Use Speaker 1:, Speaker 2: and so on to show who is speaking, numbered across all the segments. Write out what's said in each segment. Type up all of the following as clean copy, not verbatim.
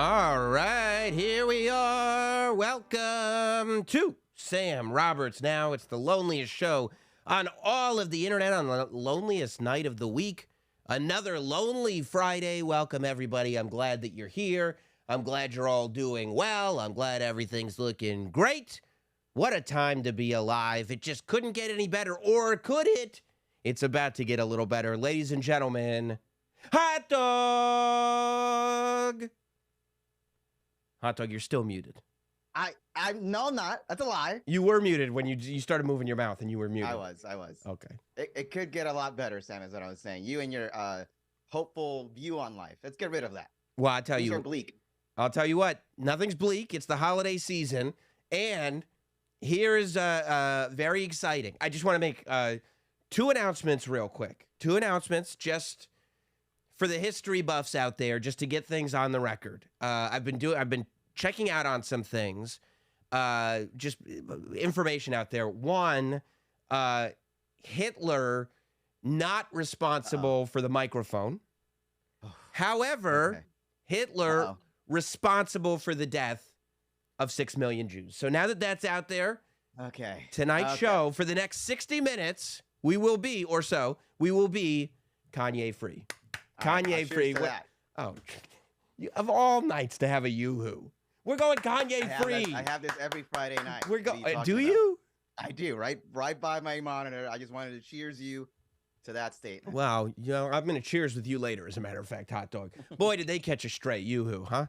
Speaker 1: All right, here we are. Welcome to Sam Roberts Now. It's the loneliest show on all of the internet on the loneliest night of the week. Another lonely Friday. Welcome, everybody. I'm glad that you're here. I'm glad you're all doing well. I'm glad everything's looking great. What a time to be alive. It just couldn't get any better, or could it? It's about to get a little better. Ladies and gentlemen, Hot Dog! Hot Dog, you're still muted.
Speaker 2: No, I'm not. That's a lie.
Speaker 1: You were muted when you started moving your mouth, and you were muted.
Speaker 2: I was.
Speaker 1: Okay.
Speaker 2: It could get a lot better, Sam, is what I was saying. You and your hopeful view on life. Let's get rid of that.
Speaker 1: Well, I'll tell
Speaker 2: Things
Speaker 1: you.
Speaker 2: are bleak.
Speaker 1: I'll tell you what. Nothing's bleak. It's the holiday season, and here is very exciting. I just want to make two announcements real quick. Two announcements just for the history buffs out there, just to get things on the record. I've been checking out on some things, just information out there. One, Hitler not responsible for the microphone. However,
Speaker 2: Okay.
Speaker 1: Hitler responsible for the death of 6 million Jews. So now that that's out there,
Speaker 2: Okay.
Speaker 1: tonight's show for the next 60 minutes, we will be Kanye free. Kanye free. Oh, of all nights to have a yoo-hoo. We're going Kanye free.
Speaker 2: I have this every Friday night.
Speaker 1: We're going.
Speaker 2: What are
Speaker 1: Do
Speaker 2: talking
Speaker 1: you?
Speaker 2: about? I do. Right by my monitor. I just wanted to cheers you to that statement.
Speaker 1: Wow. You know, I'm going to cheers with you later, as a matter of fact, Hot Dog. Boy, did they catch a stray yoo-hoo, huh?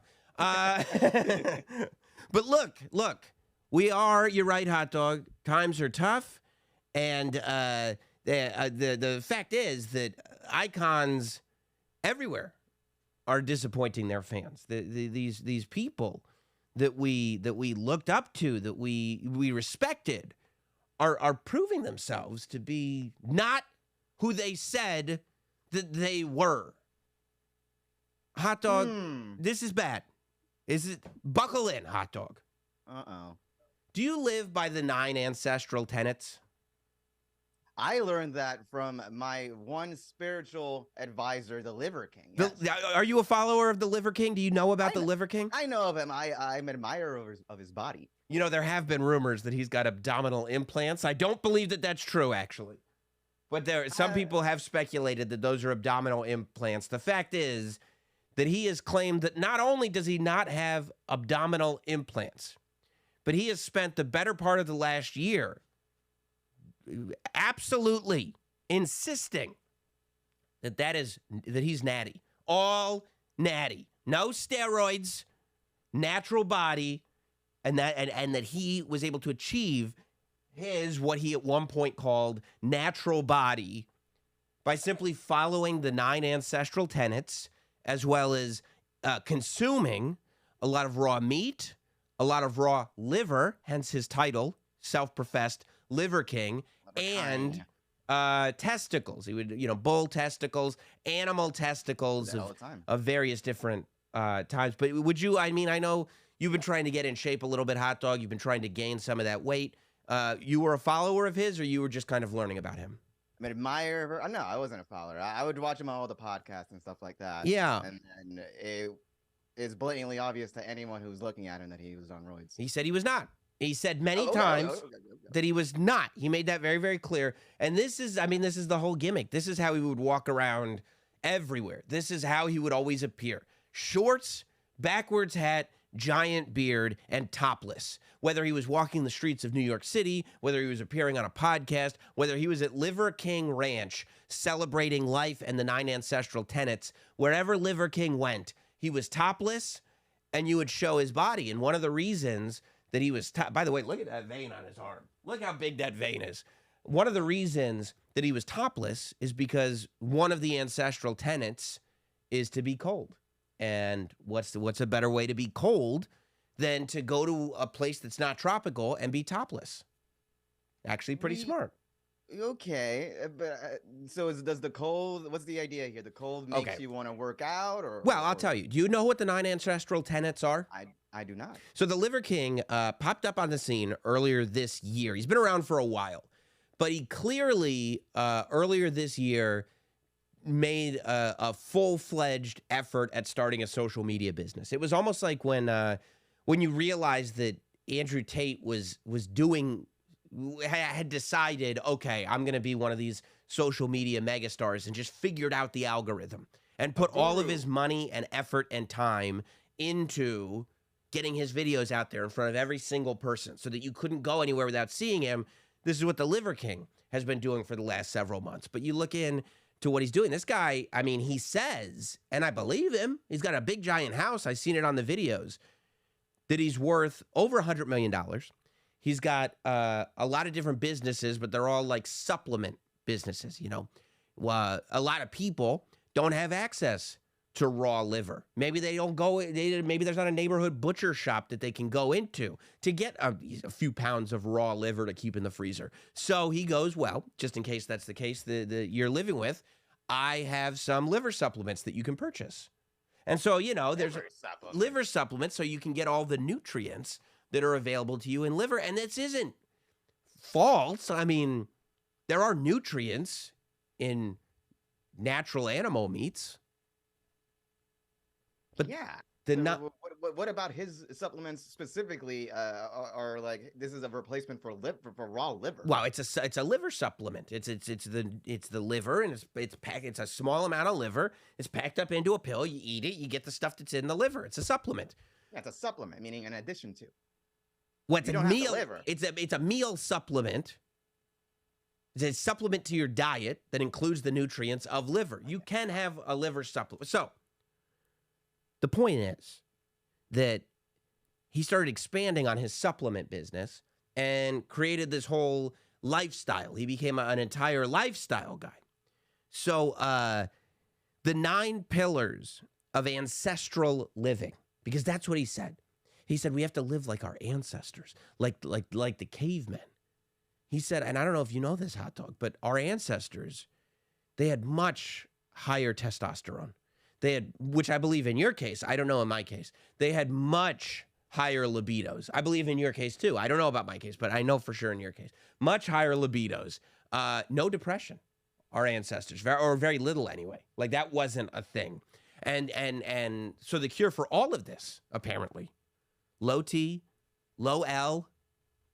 Speaker 1: But look. You're right, Hot Dog. Times are tough. And the fact is that icons everywhere are disappointing their fans. These people that we looked up to, that we respected, are proving themselves to be not who they said that they were. Hot Dog, This is bad. Buckle in, Hot Dog.
Speaker 2: Uh-oh.
Speaker 1: Do you live by the 9 ancestral tenets?
Speaker 2: I learned that from my one spiritual advisor, the Liver King. Yes.
Speaker 1: Are you a follower of the Liver King? Do you know about the Liver King?
Speaker 2: I know of him. I'm an admirer of his body.
Speaker 1: You know, there have been rumors that he's got abdominal implants. I don't believe that that's true, actually. But some people have speculated that those are abdominal implants. The fact is that he has claimed that not only does he not have abdominal implants, but he has spent the better part of the last year absolutely insisting that he's natty. All natty. No steroids, natural body, and that he was able to achieve what he at one point called natural body by simply following the 9 ancestral tenets, as well as consuming a lot of raw meat, a lot of raw liver, hence his title, self-professed Liver King, and testicles. He would, bull testicles, animal testicles of various different times. But I know you've been trying to get in shape a little bit, Hot Dog. You've been trying to gain some of that weight. You were a follower of his, or you were just kind of learning about him?
Speaker 2: I'm an admirer. No, I wasn't a follower. I would watch him on all the podcasts and stuff like that.
Speaker 1: Yeah.
Speaker 2: And it is blatantly obvious to anyone who's looking at him that he was on roids.
Speaker 1: He said he was not. He said many times that he was not. He made that very, very clear. And this is the whole gimmick. This is how he would walk around everywhere. This is how he would always appear. Shorts, backwards hat, giant beard, and topless. Whether he was walking the streets of New York City, whether he was appearing on a podcast, whether he was at Liver King Ranch celebrating life and the 9 ancestral tenets, wherever Liver King went, he was topless, and you would show his body. And one of the reasons that he was by the way, look at that vein on his arm. Look how big that vein is. One of the reasons that he was topless is because one of the ancestral tenets is to be cold. And what's a better way to be cold than to go to a place that's not tropical and be topless? Actually, pretty smart.
Speaker 2: Okay, but does the cold? What's the idea here? The cold makes you want to work out, or?
Speaker 1: Well, I'll tell you. Do you know what the 9 ancestral tenets are?
Speaker 2: I do not.
Speaker 1: So the Liver King popped up on the scene earlier this year. He's been around for a while, but he clearly earlier this year made a full-fledged effort at starting a social media business. It was almost like when you realized that Andrew Tate had decided, okay, I'm going to be one of these social media megastars, and just figured out the algorithm and put all of his money and effort and time into getting his videos out there in front of every single person so that you couldn't go anywhere without seeing him. This is what the Liver King has been doing for the last several months. But you look into what he's doing. This guy, I mean, he says, and I believe him, he's got a big giant house. I've seen it on the videos, that he's worth over $100 million. He's got a lot of different businesses, but they're all like supplement businesses, you know. A lot of people don't have access to raw liver. Maybe they don't go, maybe there's not a neighborhood butcher shop that they can go into to get a few pounds of raw liver to keep in the freezer. So he goes, well, just in case that's the case that you're living with, I have some liver supplements that you can purchase. And so, you know, there's liver supplements so you can get all the nutrients that are available to you in liver. And this isn't false. I mean, there are nutrients in natural animal meats. But
Speaker 2: yeah.
Speaker 1: the
Speaker 2: what about his supplements specifically? Are like, this is a replacement for raw liver?
Speaker 1: Well, it's a liver supplement. It's the liver, and it's a small amount of liver. It's packed up into a pill. You eat it, you get the stuff that's in the liver. It's a supplement.
Speaker 2: Yeah, it's a supplement, meaning in addition to.
Speaker 1: What's a meal? It's a meal supplement. It's a supplement to your diet that includes the nutrients of liver. You can have a liver supplement. So the point is that he started expanding on his supplement business and created this whole lifestyle. He became an entire lifestyle guy. So the 9 pillars of ancestral living, because that's what he said. He said, we have to live like our ancestors, like the cavemen. He said, and I don't know if you know this, Hot Dog, but our ancestors, they had much higher testosterone. They had, which I believe in your case, I don't know in my case, they had much higher libidos. I believe in your case too. I don't know about my case, but I know for sure in your case, much higher libidos. No depression, our ancestors, or very little anyway. Like that wasn't a thing. And so the cure for all of this, apparently, low T, low L,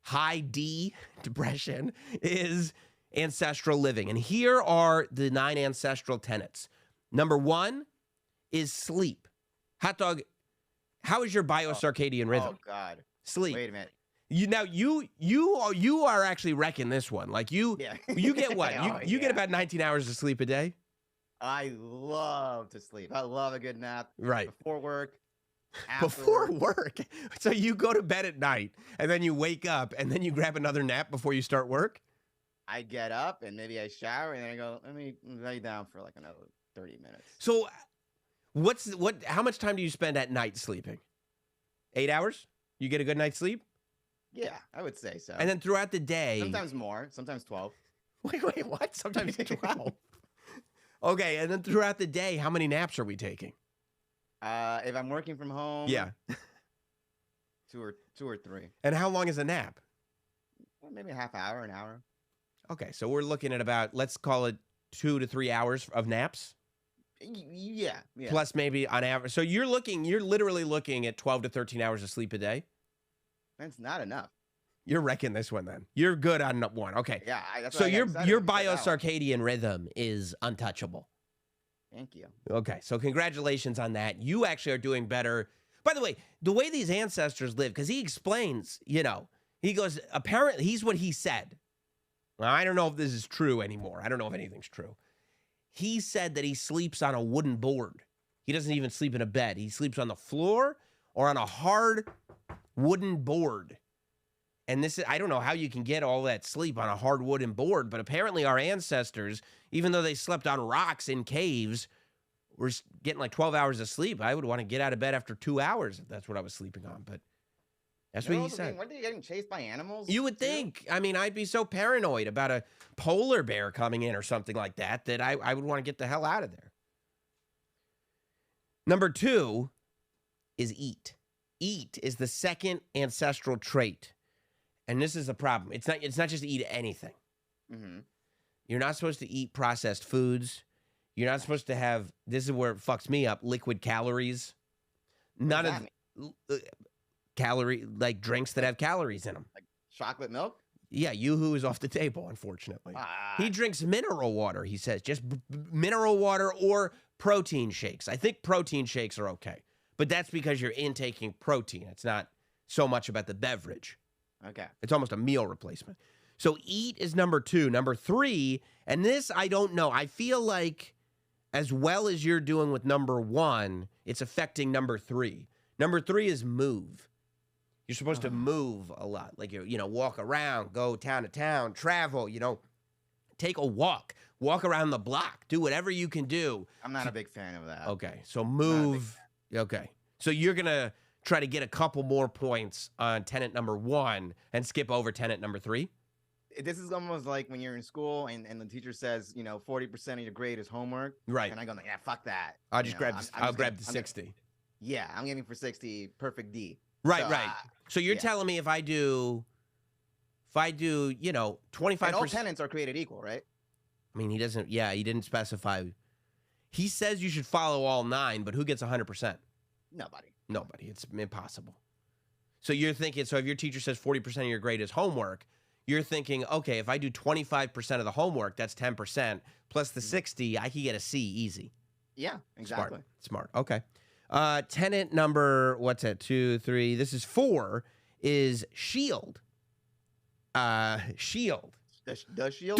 Speaker 1: high D depression, is ancestral living. And here are the 9 ancestral tenets. Number 1 is sleep. Hot Dog, how is your biocircadian rhythm?
Speaker 2: Oh God.
Speaker 1: Sleep.
Speaker 2: Wait a minute.
Speaker 1: You are actually wrecking this one. Like you get what? You get about 19 hours of sleep a day?
Speaker 2: I love to sleep. I love a good nap.
Speaker 1: Right.
Speaker 2: Before work.
Speaker 1: Before work. So you go to bed at night and then you wake up and then you grab another nap before you start work?
Speaker 2: I get up and maybe I shower and then I go, let me lay down for like another 30 minutes.
Speaker 1: So how much time do you spend at night sleeping? 8 hours? You get a good night's sleep?
Speaker 2: Yeah, I would say so.
Speaker 1: And then throughout the day.
Speaker 2: Sometimes more, sometimes 12.
Speaker 1: Wait, what? Sometimes 12. Okay, and then throughout the day, how many naps are we taking?
Speaker 2: If I'm working from home,
Speaker 1: yeah,
Speaker 2: 2 or 3.
Speaker 1: And how long is a nap?
Speaker 2: Well, maybe a half hour, an hour.
Speaker 1: Okay, so we're looking at about, let's call it 2 to 3 hours of naps.
Speaker 2: Yeah.
Speaker 1: Plus maybe on average. So you're literally looking at 12 to 13 hours of sleep a day.
Speaker 2: That's not enough.
Speaker 1: You're wrecking this one then. You're good on one. Okay.
Speaker 2: Yeah.
Speaker 1: So your biocircadian rhythm is untouchable.
Speaker 2: Thank you.
Speaker 1: Okay, so congratulations on that. You actually are doing better. By the way, the way these ancestors live, because he explains, he goes, apparently, he's what he said. Well, I don't know if this is true anymore. I don't know if anything's true. He said that he sleeps on a wooden board. He doesn't even sleep in a bed. He sleeps on the floor or on a hard wooden board. And I don't know how you can get all that sleep on a hard wooden board, but apparently our ancestors, even though they slept on rocks in caves, were getting like 12 hours of sleep. I would want to get out of bed after 2 hours if that's what I was sleeping on, but that's what he said.
Speaker 2: Weren't they getting chased by animals?
Speaker 1: You would think. I mean, I'd be so paranoid about a polar bear coming in or something like that I would want to get the hell out of there. Number 2 is eat. Eat is the second ancestral trait. And this is the problem. It's not just eat anything.
Speaker 2: Mm-hmm.
Speaker 1: You're not supposed to eat processed foods. You're not supposed to have, this is where it fucks me up, liquid calories. None of calorie, like drinks that have calories in them.
Speaker 2: Like chocolate milk?
Speaker 1: Yeah, Yoo-hoo is off the table, unfortunately. He drinks mineral water, he says. Just mineral water or protein shakes. I think protein shakes are okay. But that's because you're intaking protein. It's not so much about the beverage.
Speaker 2: Okay.
Speaker 1: It's almost a meal replacement. So eat is number 2. Number 3, and this I don't know. I feel like as well as you're doing with number 1, it's affecting number 3. Number 3 is move. You're supposed to move a lot. Like, walk around, go town to town, travel, take a walk around the block, do whatever you can do.
Speaker 2: I'm not a big fan of that.
Speaker 1: Okay. So move. Okay. So you're going to try to get a couple more points on tenet number 1 and skip over tenet number 3?
Speaker 2: This is almost like when you're in school and the teacher says, 40% of your grade is homework.
Speaker 1: Right.
Speaker 2: And I go, yeah, fuck that.
Speaker 1: I'll just grab the 60.
Speaker 2: Yeah, I'm aiming for 60, perfect D.
Speaker 1: Right, so, right. So you're telling me if I do, 25%.
Speaker 2: And all tenants are created equal, right?
Speaker 1: I mean, he didn't specify. He says you should follow all 9, but who gets 100%? Nobody. It's impossible. So you're thinking, if your teacher says 40% of your grade is homework, you're thinking, okay, if I do 25% of the homework, that's 10%, plus the 60, I can get a C easy.
Speaker 2: Yeah, exactly.
Speaker 1: Smart. Okay. Tenant number, what's that? 2, 3. This is 4. Is shield. Shield.
Speaker 2: The shield.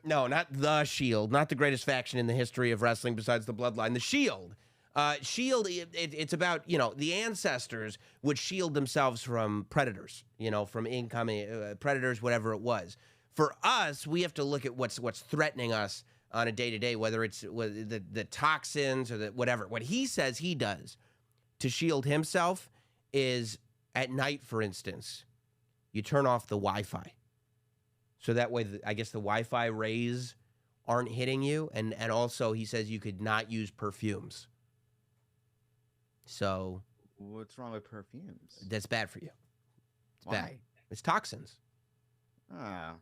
Speaker 1: No, not the Shield. Not the greatest faction in the history of wrestling besides the Bloodline. The Shield. Shield. It's about the ancestors would shield themselves from predators. From incoming predators, whatever it was. For us, we have to look at what's threatening us on a day-to-day, whether it's the toxins or whatever. What he says he does to shield himself is at night, for instance, you turn off the Wi-Fi. So that way, I guess the Wi-Fi rays aren't hitting you. And also, he says you could not use perfumes. So.
Speaker 2: What's wrong with perfumes?
Speaker 1: That's bad for you. It's
Speaker 2: Why?
Speaker 1: bad. It's toxins.
Speaker 2: Oh.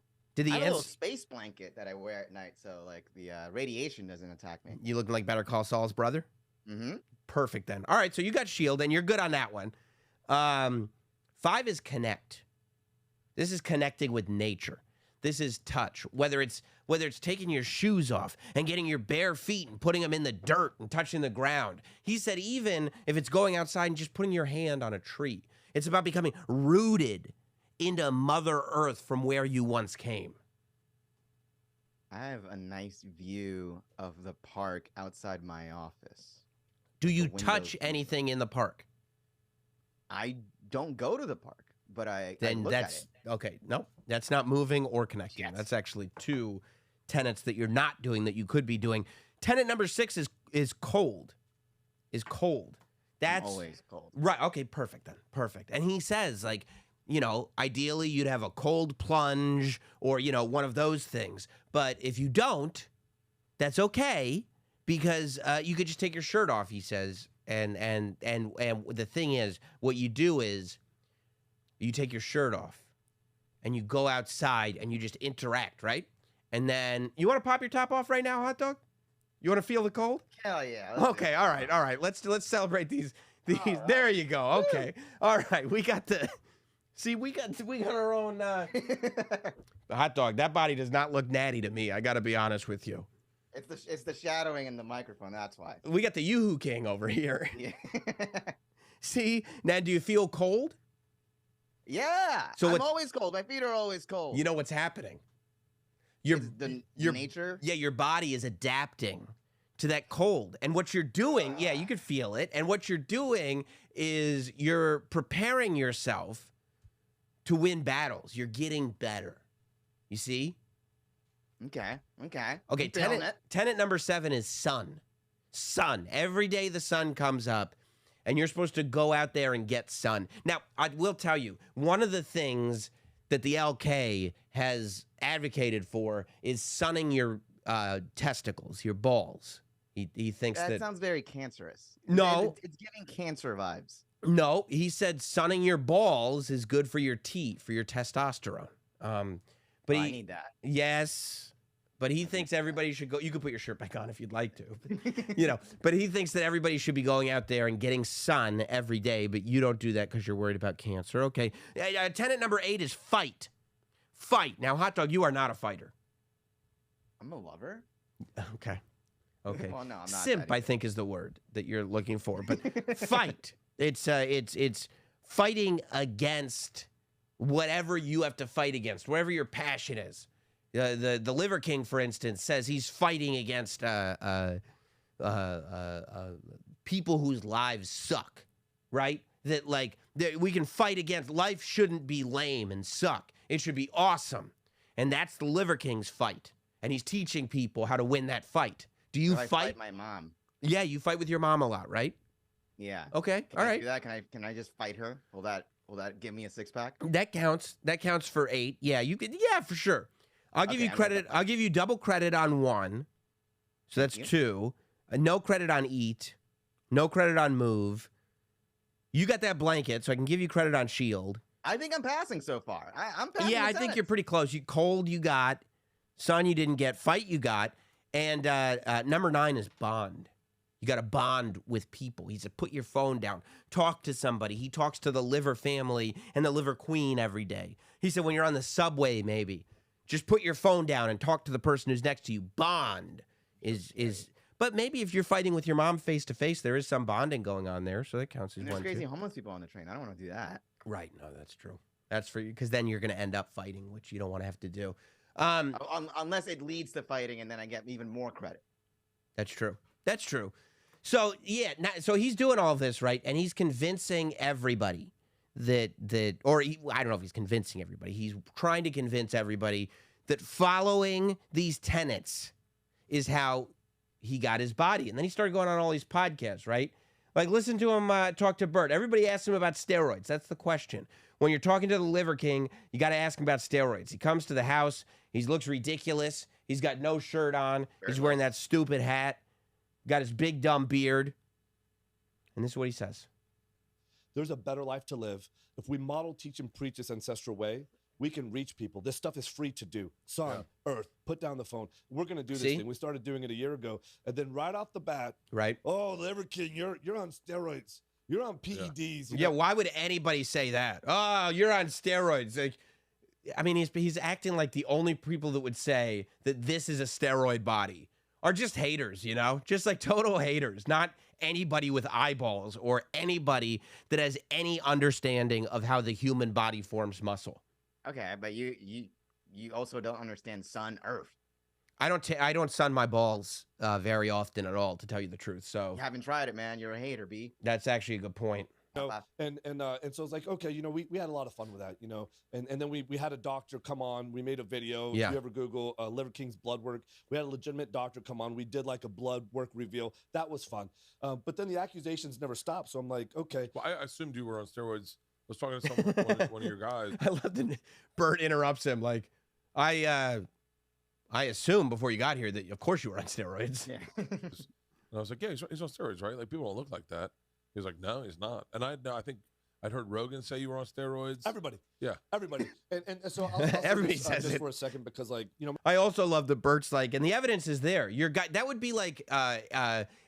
Speaker 1: I
Speaker 2: have a little space blanket that I wear at night, so the radiation doesn't attack me.
Speaker 1: You look like Better Call Saul's brother?
Speaker 2: Mm-hmm.
Speaker 1: Perfect then. All right, so you got shield, and you're good on that one. 5 is connect. This is connecting with nature. This is touch. Whether it's taking your shoes off and getting your bare feet and putting them in the dirt and touching the ground. He said even if it's going outside and just putting your hand on a tree. It's about becoming rooted into Mother Earth from where you once came.
Speaker 2: I have a nice view of the park outside my office.
Speaker 1: Do you touch anything in the park?
Speaker 2: I don't go to the park, but I look
Speaker 1: at it. Okay. No, that's not moving or connecting. Yes. That's actually 2 tenets that you're not doing that you could be doing. Tenet number 6 is cold. Is cold. That's
Speaker 2: I'm always cold.
Speaker 1: Right. Okay. Perfect then. Perfect. And he says ideally you'd have a cold plunge or, one of those things. But if you don't, that's okay because you could just take your shirt off, he says. And the thing is, what you do is you take your shirt off and you go outside and you just interact, right? And then you want to pop your top off right now, hot dog? You want to feel the cold?
Speaker 2: Hell yeah.
Speaker 1: Okay. All right. Let's celebrate these. Oh, there you go. Okay. All right. We got the... See, we got our own the hot dog. That body does not look natty to me. I got to be honest with you.
Speaker 2: It's the shadowing in the microphone. That's why.
Speaker 1: We got the Yoo-hoo King over here.
Speaker 2: Yeah.
Speaker 1: See, now do you feel cold?
Speaker 2: Yeah. So I'm always cold. My feet are always cold.
Speaker 1: You know what's happening?
Speaker 2: Your nature.
Speaker 1: Yeah, your body is adapting to that cold, and what you're doing, you could feel it. And what you're doing is you're preparing yourself to win battles. You're getting better. You see?
Speaker 2: Okay.
Speaker 1: Tenet number 7 is sun. Sun. Every day the sun comes up, and you're supposed to go out there and get sun. Now, I will tell you, one of the things that the LK has advocated for is sunning your testicles, your balls. He thinks that
Speaker 2: sounds very cancerous.
Speaker 1: No.
Speaker 2: It's giving cancer vibes.
Speaker 1: No, he said sunning your balls is good for your T, for your testosterone. But
Speaker 2: I need that.
Speaker 1: Yes, but he thinks everybody should go. You could put your shirt back on if you'd like to. But, but he thinks that everybody should be going out there and getting sun every day, but you don't do that because you're worried about cancer. Okay. Tenet number 8 is fight. Fight. Now, Hot Dog, you are not a fighter.
Speaker 2: I'm a lover.
Speaker 1: Okay. Okay.
Speaker 2: Well, no, I'm not.
Speaker 1: Simp, I think, is the word that you're looking for. But fight. It's fighting against whatever you have to fight against, whatever your passion is. The Liver King, for instance, says he's fighting against people whose lives suck, right? That we can fight against. Life shouldn't be lame and suck. It should be awesome, and that's the Liver King's fight. And he's teaching people how to win that fight. Do you fight?
Speaker 2: My mom.
Speaker 1: Yeah, you fight with your mom a lot, right?
Speaker 2: Yeah.
Speaker 1: Okay.
Speaker 2: Can
Speaker 1: all
Speaker 2: I
Speaker 1: right.
Speaker 2: do that? Can I just fight her? Will that give me a 6-pack?
Speaker 1: That counts. That counts for 8. Yeah, you could. Yeah, for sure. I'll give you credit. I'll give you double credit on 1. So that's 2. No credit on eat. No credit on move. You got that blanket, so I can give you credit on shield.
Speaker 2: I think I'm passing so far. I'm passing.
Speaker 1: Yeah, I think you're pretty close. You cold, you got. Sun, you didn't get. Fight, you got. And number 9 is bond. You got to bond with people. He said, put your phone down. Talk to somebody. He talks to the Liver family and the Liver Queen every day. He said, when you're on the subway, maybe, just put your phone down and talk to the person who's next to you. Bond is. But maybe if you're fighting with your mom face to face, there is some bonding going on there, so that counts as
Speaker 2: and there's
Speaker 1: one.
Speaker 2: crazy
Speaker 1: too.
Speaker 2: homeless people on the train. I don't want to do that.
Speaker 1: Right? No, that's true. That's for you, because then you're going to end up fighting, which you don't want to have to do.
Speaker 2: Unless it leads to fighting, and then I get even more credit.
Speaker 1: That's true. That's true. So yeah, so he's doing all of this, right? And he's convincing everybody I don't know if he's convincing everybody. He's trying to convince everybody that following these tenets is how he got his body. And then he started going on all these podcasts, right? Like, listen to him talk to Bert. Everybody asks him about steroids. That's the question. When you're talking to the Liver King, you got to ask him about steroids. He comes to the house. He looks ridiculous. He's got no shirt on. He's wearing that stupid hat. Got his big dumb beard. And this is what he says.
Speaker 3: There's a better life to live. If we model, teach, and preach this ancestral way, we can reach people. This stuff is free to do. Sun, earth, put down the phone. We're going to do this thing. We started doing it a year ago. And then right off the bat, oh, Liver King, you're on steroids. You're on PEDs.
Speaker 1: Yeah, why would anybody say that? Oh, you're on steroids. Like, I mean, he's acting like the only people that would say that this is a steroid body are just haters, just like total haters, not anybody with eyeballs or anybody that has any understanding of how the human body forms muscle.
Speaker 2: Okay, but you also don't understand sun, earth.
Speaker 1: I don't sun my balls very often at all, to tell you the truth. So
Speaker 2: you haven't tried it, man. You're a hater, B.
Speaker 1: That's actually a good point.
Speaker 3: And so it's like, okay, we had a lot of fun with that, and then we had a doctor come on. We made a video.
Speaker 1: Yeah.
Speaker 3: If you ever Google Liver King's blood work, we had a legitimate doctor come on. We did like a blood work reveal. That was fun. But then the accusations never stopped. So I'm like, okay.
Speaker 4: Well, I assumed you were on steroids. I was talking to one of your guys.
Speaker 1: I love that Bert interrupts him. Like, I assumed before you got here that of course you were on steroids.
Speaker 2: Yeah.
Speaker 4: And I was like, yeah, he's on steroids, right? Like, people don't look like that. He was like, no, he's not. And I think I'd heard Rogan say you were on steroids.
Speaker 3: Everybody.
Speaker 4: Yeah.
Speaker 3: Everybody. And so I'll
Speaker 1: everybody
Speaker 3: this,
Speaker 1: says
Speaker 3: just
Speaker 1: it
Speaker 3: for a second, because
Speaker 1: I also love the Bert's like, and the evidence is there. Your guy, that would be like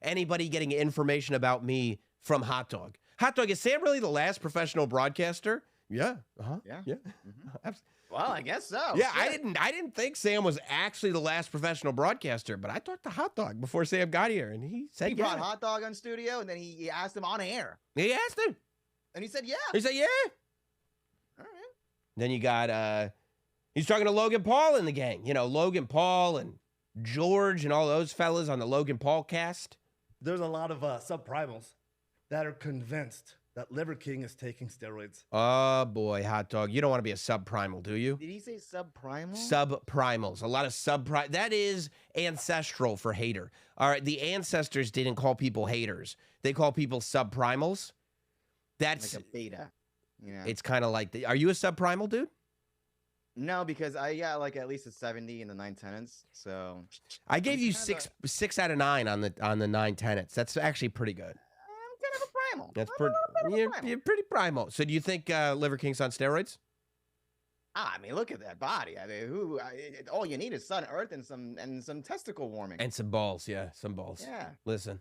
Speaker 1: anybody getting information about me from Hot Dog. Hot Dog, is Sam really the last professional broadcaster? Yeah.
Speaker 2: Yeah.
Speaker 1: Yeah.
Speaker 2: Mm-hmm. Well, I guess so.
Speaker 1: Yeah, sure. I didn't think Sam was actually the last professional broadcaster, but I talked to Hot Dog before Sam got here, and he said
Speaker 2: he brought Hot Dog on studio, and then he asked him on air.
Speaker 1: He asked him.
Speaker 2: And he said, yeah.
Speaker 1: He said, yeah.
Speaker 2: All right.
Speaker 1: Then you got, he's talking to Logan Paul in the gang. Logan Paul and George and all those fellas on the Logan Paul cast.
Speaker 5: There's a lot of subprimals that are convinced that Liver King is taking steroids.
Speaker 1: Oh, boy, Hot Dog. You don't want to be a subprimal, do you?
Speaker 2: Did he say subprimal?
Speaker 1: Subprimals. A lot of subprimal. That is ancestral for hater. All right, the ancestors didn't call people haters. They call people subprimals. That's
Speaker 2: like a beta.
Speaker 1: It's kind of like, are you a subprimal, dude?
Speaker 2: No, because I got like at least a 70 in the 9 tenets. So
Speaker 1: I gave you 6 out of 9 on the 9 tenets. That's actually pretty good.
Speaker 2: I'm kind of a primal.
Speaker 1: That's pretty. You're pretty primal. So do you think Liver King's on steroids?
Speaker 2: I mean, look at that body. I mean, all you need is sun, earth, and some testicle warming.
Speaker 1: And some balls, yeah, some balls.
Speaker 2: Yeah.
Speaker 1: Listen.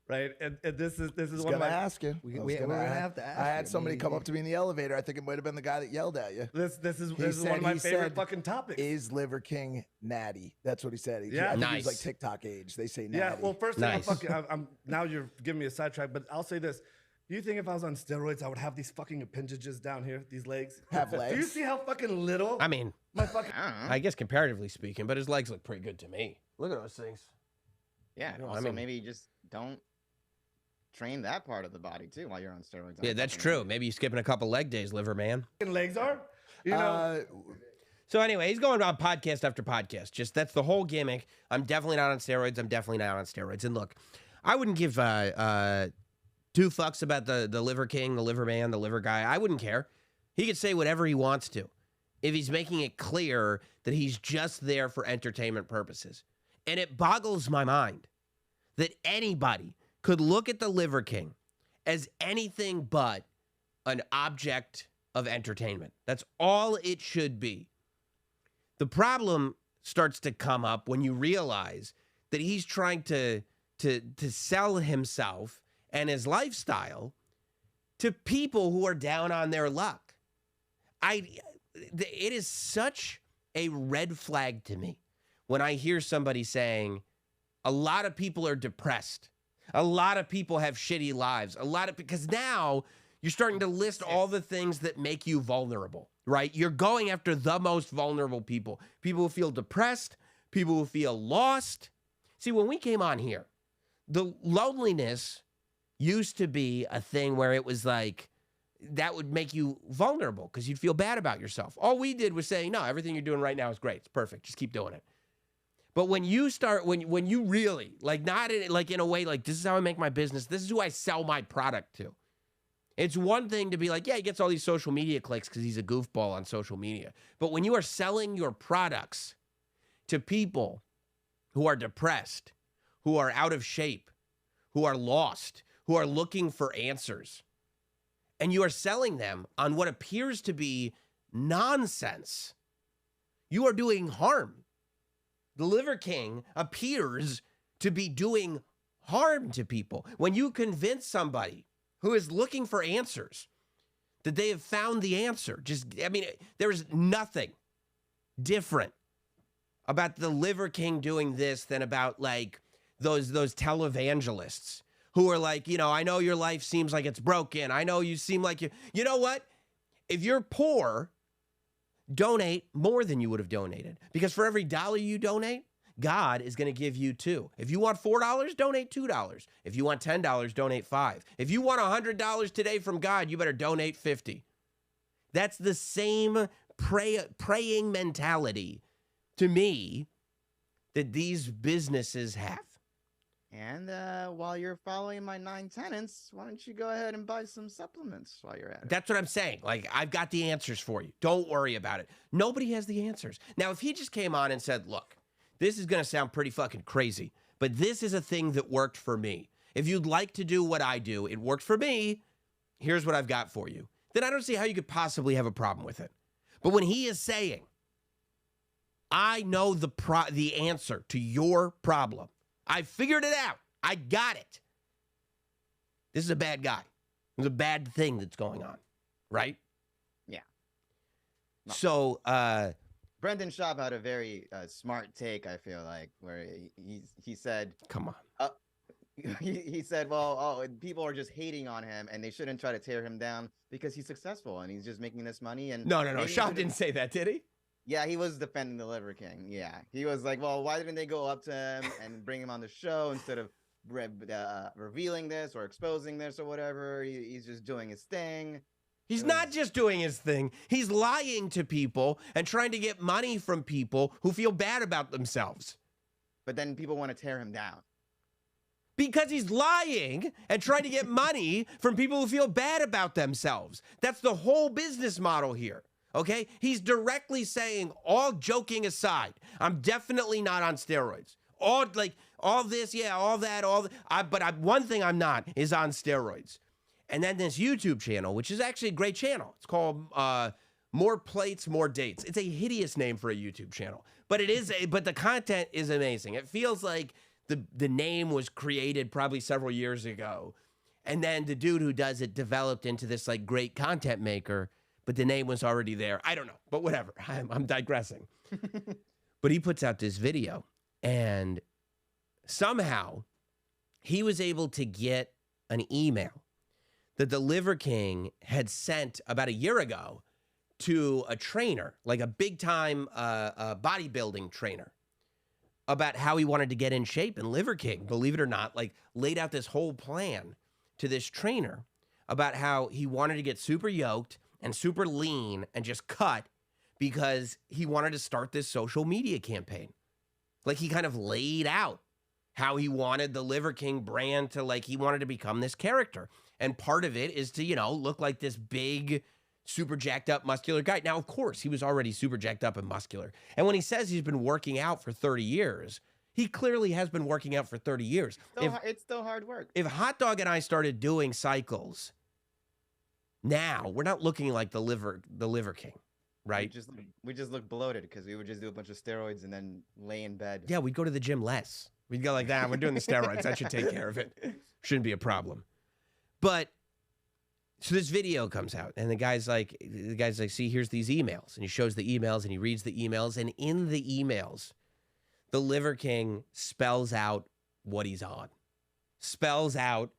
Speaker 5: Right, and this is
Speaker 6: I was
Speaker 5: one of
Speaker 6: gonna
Speaker 5: my.
Speaker 6: ask you.
Speaker 5: We're gonna have to ask.
Speaker 6: I had
Speaker 5: you.
Speaker 6: somebody come up to me in the elevator. I think it might have been the guy that yelled at you.
Speaker 5: This is
Speaker 6: He
Speaker 5: one of my
Speaker 6: he
Speaker 5: favorite
Speaker 6: said,
Speaker 5: fucking topics.
Speaker 6: Is Liver King natty? That's what he said.
Speaker 5: Yeah.
Speaker 6: I think he
Speaker 1: Nice.
Speaker 6: was like TikTok age. They say natty.
Speaker 5: Yeah, well, first thing,
Speaker 1: Nice.
Speaker 5: I'm now you're giving me a sidetrack, but I'll say this. Do you think if I was on steroids, I would have these fucking appendages down here, these legs?
Speaker 6: Have
Speaker 5: Do you
Speaker 6: legs.
Speaker 5: see how fucking little
Speaker 1: I mean,
Speaker 5: my fucking...
Speaker 2: I don't know.
Speaker 1: I guess comparatively speaking, but his legs look pretty good to me. Look at those things.
Speaker 2: Yeah.
Speaker 1: No, I
Speaker 2: Also,
Speaker 1: mean-
Speaker 2: maybe you just don't train that part of the body too while you're on steroids.
Speaker 1: Yeah, that's true. Maybe you're skipping a couple leg days, liver man.
Speaker 5: legs are? You know?
Speaker 1: So anyway, he's going on podcast after podcast. Just that's the whole gimmick. I'm definitely not on steroids. I'm definitely not on steroids. And look, I wouldn't give 2 fucks about the liver king, the liver man, the liver guy. I wouldn't care. He could say whatever he wants to if he's making it clear that he's just there for entertainment purposes. And it boggles my mind that anybody could look at the liver king as anything but an object of entertainment. That's all it should be. The problem starts to come up when you realize that he's trying to sell himself and his lifestyle to people who are down on their luck. It is such a red flag to me when I hear somebody saying a lot of people are depressed. A lot of people have shitty lives. Because now you're starting to list all the things that make you vulnerable, right? You're going after the most vulnerable people. People who feel depressed, people who feel lost. See, when we came on here, the loneliness used to be a thing where it was like, that would make you vulnerable because you'd feel bad about yourself. All we did was say, no, everything you're doing right now is great. It's perfect. Just keep doing it. But when you start, when you really, like not in, like in a way, like this is how I make my business. This is who I sell my product to. It's one thing to be like, yeah, he gets all these social media clicks because he's a goofball on social media. But when you are selling your products to people who are depressed, who are out of shape, who are lost, who are looking for answers, and you are selling them on what appears to be nonsense, you are doing harm. The Liver King appears to be doing harm to people. When you convince somebody who is looking for answers that they have found the answer, there's nothing different about the Liver King doing this than about like those televangelists who are like, I know your life seems like it's broken. I know you seem like you know what? If you're poor, donate more than you would have donated. Because for every $1 you donate, God is going to give you $2. If you want $4, donate $2. If you want $10, donate $5. If you want $100 today from God, you better donate $50. That's the same praying mentality to me that these businesses have.
Speaker 2: And while you're following my 9 tenets, why don't you go ahead and buy some supplements while you're at it?
Speaker 1: That's what I'm saying. Like, I've got the answers for you. Don't worry about it. Nobody has the answers. Now, if he just came on and said, look, this is going to sound pretty fucking crazy, but this is a thing that worked for me. If you'd like to do what I do, it worked for me. Here's what I've got for you. Then I don't see how you could possibly have a problem with it. But when he is saying, I know the answer to your problem, I figured it out. I got it. This is a bad guy. There's a bad thing that's going on, right?
Speaker 2: Yeah. No.
Speaker 1: So,
Speaker 2: Brendan Schaub had a very smart take, I feel like, where he said,
Speaker 1: come on.
Speaker 2: He said, well, people are just hating on him and they shouldn't try to tear him down because he's successful and he's just making this money. And
Speaker 1: No. Schaub didn't say that, did he?
Speaker 2: Yeah, he was defending the Liver King. Yeah, he was like, well, why didn't they go up to him and bring him on the show instead of revealing this or exposing this or whatever? He's just doing his thing.
Speaker 1: He's not just doing his thing. He's lying to people and trying to get money from people who feel bad about themselves.
Speaker 2: But then people want to tear him down.
Speaker 1: Because he's lying and trying to get money from people who feel bad about themselves. That's the whole business model here. Okay? He's directly saying, all joking aside, I'm definitely not on steroids. All this, yeah, all that, but one thing I'm not is on steroids. And then this YouTube channel, which is actually a great channel. It's called More plates, more dates. It's a hideous name for a YouTube channel, but but the content is amazing. It feels like the name was created probably several years ago, and then the dude who does it developed into this like great content maker, but the name was already there. I don't know, but whatever. I'm digressing. But he puts out this video, and somehow he was able to get an email that the Liver King had sent about a year ago to a trainer, like a big-time bodybuilding trainer, about how he wanted to get in shape. And Liver King, believe it or not, like laid out this whole plan to this trainer about how he wanted to get super yoked and super lean and just cut because he wanted to start this social media campaign. Like he kind of laid out how he wanted the Liver King brand to, like, he wanted to become this character. And part of it is to, you know, look like this big, super jacked up, muscular guy. Now, of course, he was already super jacked up and muscular. And when he says he's been working out for 30 years, he clearly has been working out for 30 years.
Speaker 2: It's still hard work.
Speaker 1: If Hot Dog and I started doing cycles, now we're not looking like the Liver King, right?
Speaker 2: We just look bloated because we would just do a bunch of steroids and then lay in bed.
Speaker 1: Yeah, we'd go to the gym less. We'd go like that. We're doing the steroids. That should take care of it. Shouldn't be a problem. But so this video comes out, and the guy's like, see, here's these emails. And he shows the emails, and he reads the emails. And in the emails, the Liver King spells out what he's on. Spells out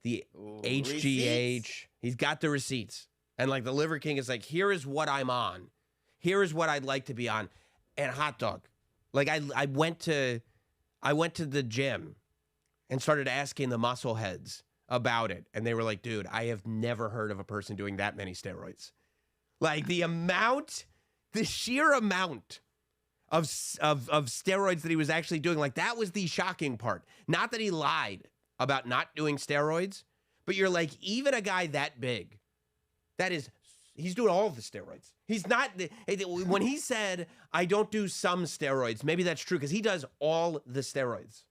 Speaker 1: the HGH.
Speaker 2: Receipts.
Speaker 1: He's got the receipts. And like the Liver King is like, here is what I'm on. Here is what I'd like to be on. And Hot Dog. Like I went to the gym and started asking the muscle heads about it. And they were like, dude, I have never heard of a person doing that many steroids. Like the sheer amount of steroids that he was actually doing, like that was the shocking part. Not that he lied about not doing steroids, but you're like, even a guy that big, he's doing all of the steroids. He's not, when he said, I don't do some steroids, maybe that's true because he does all the steroids,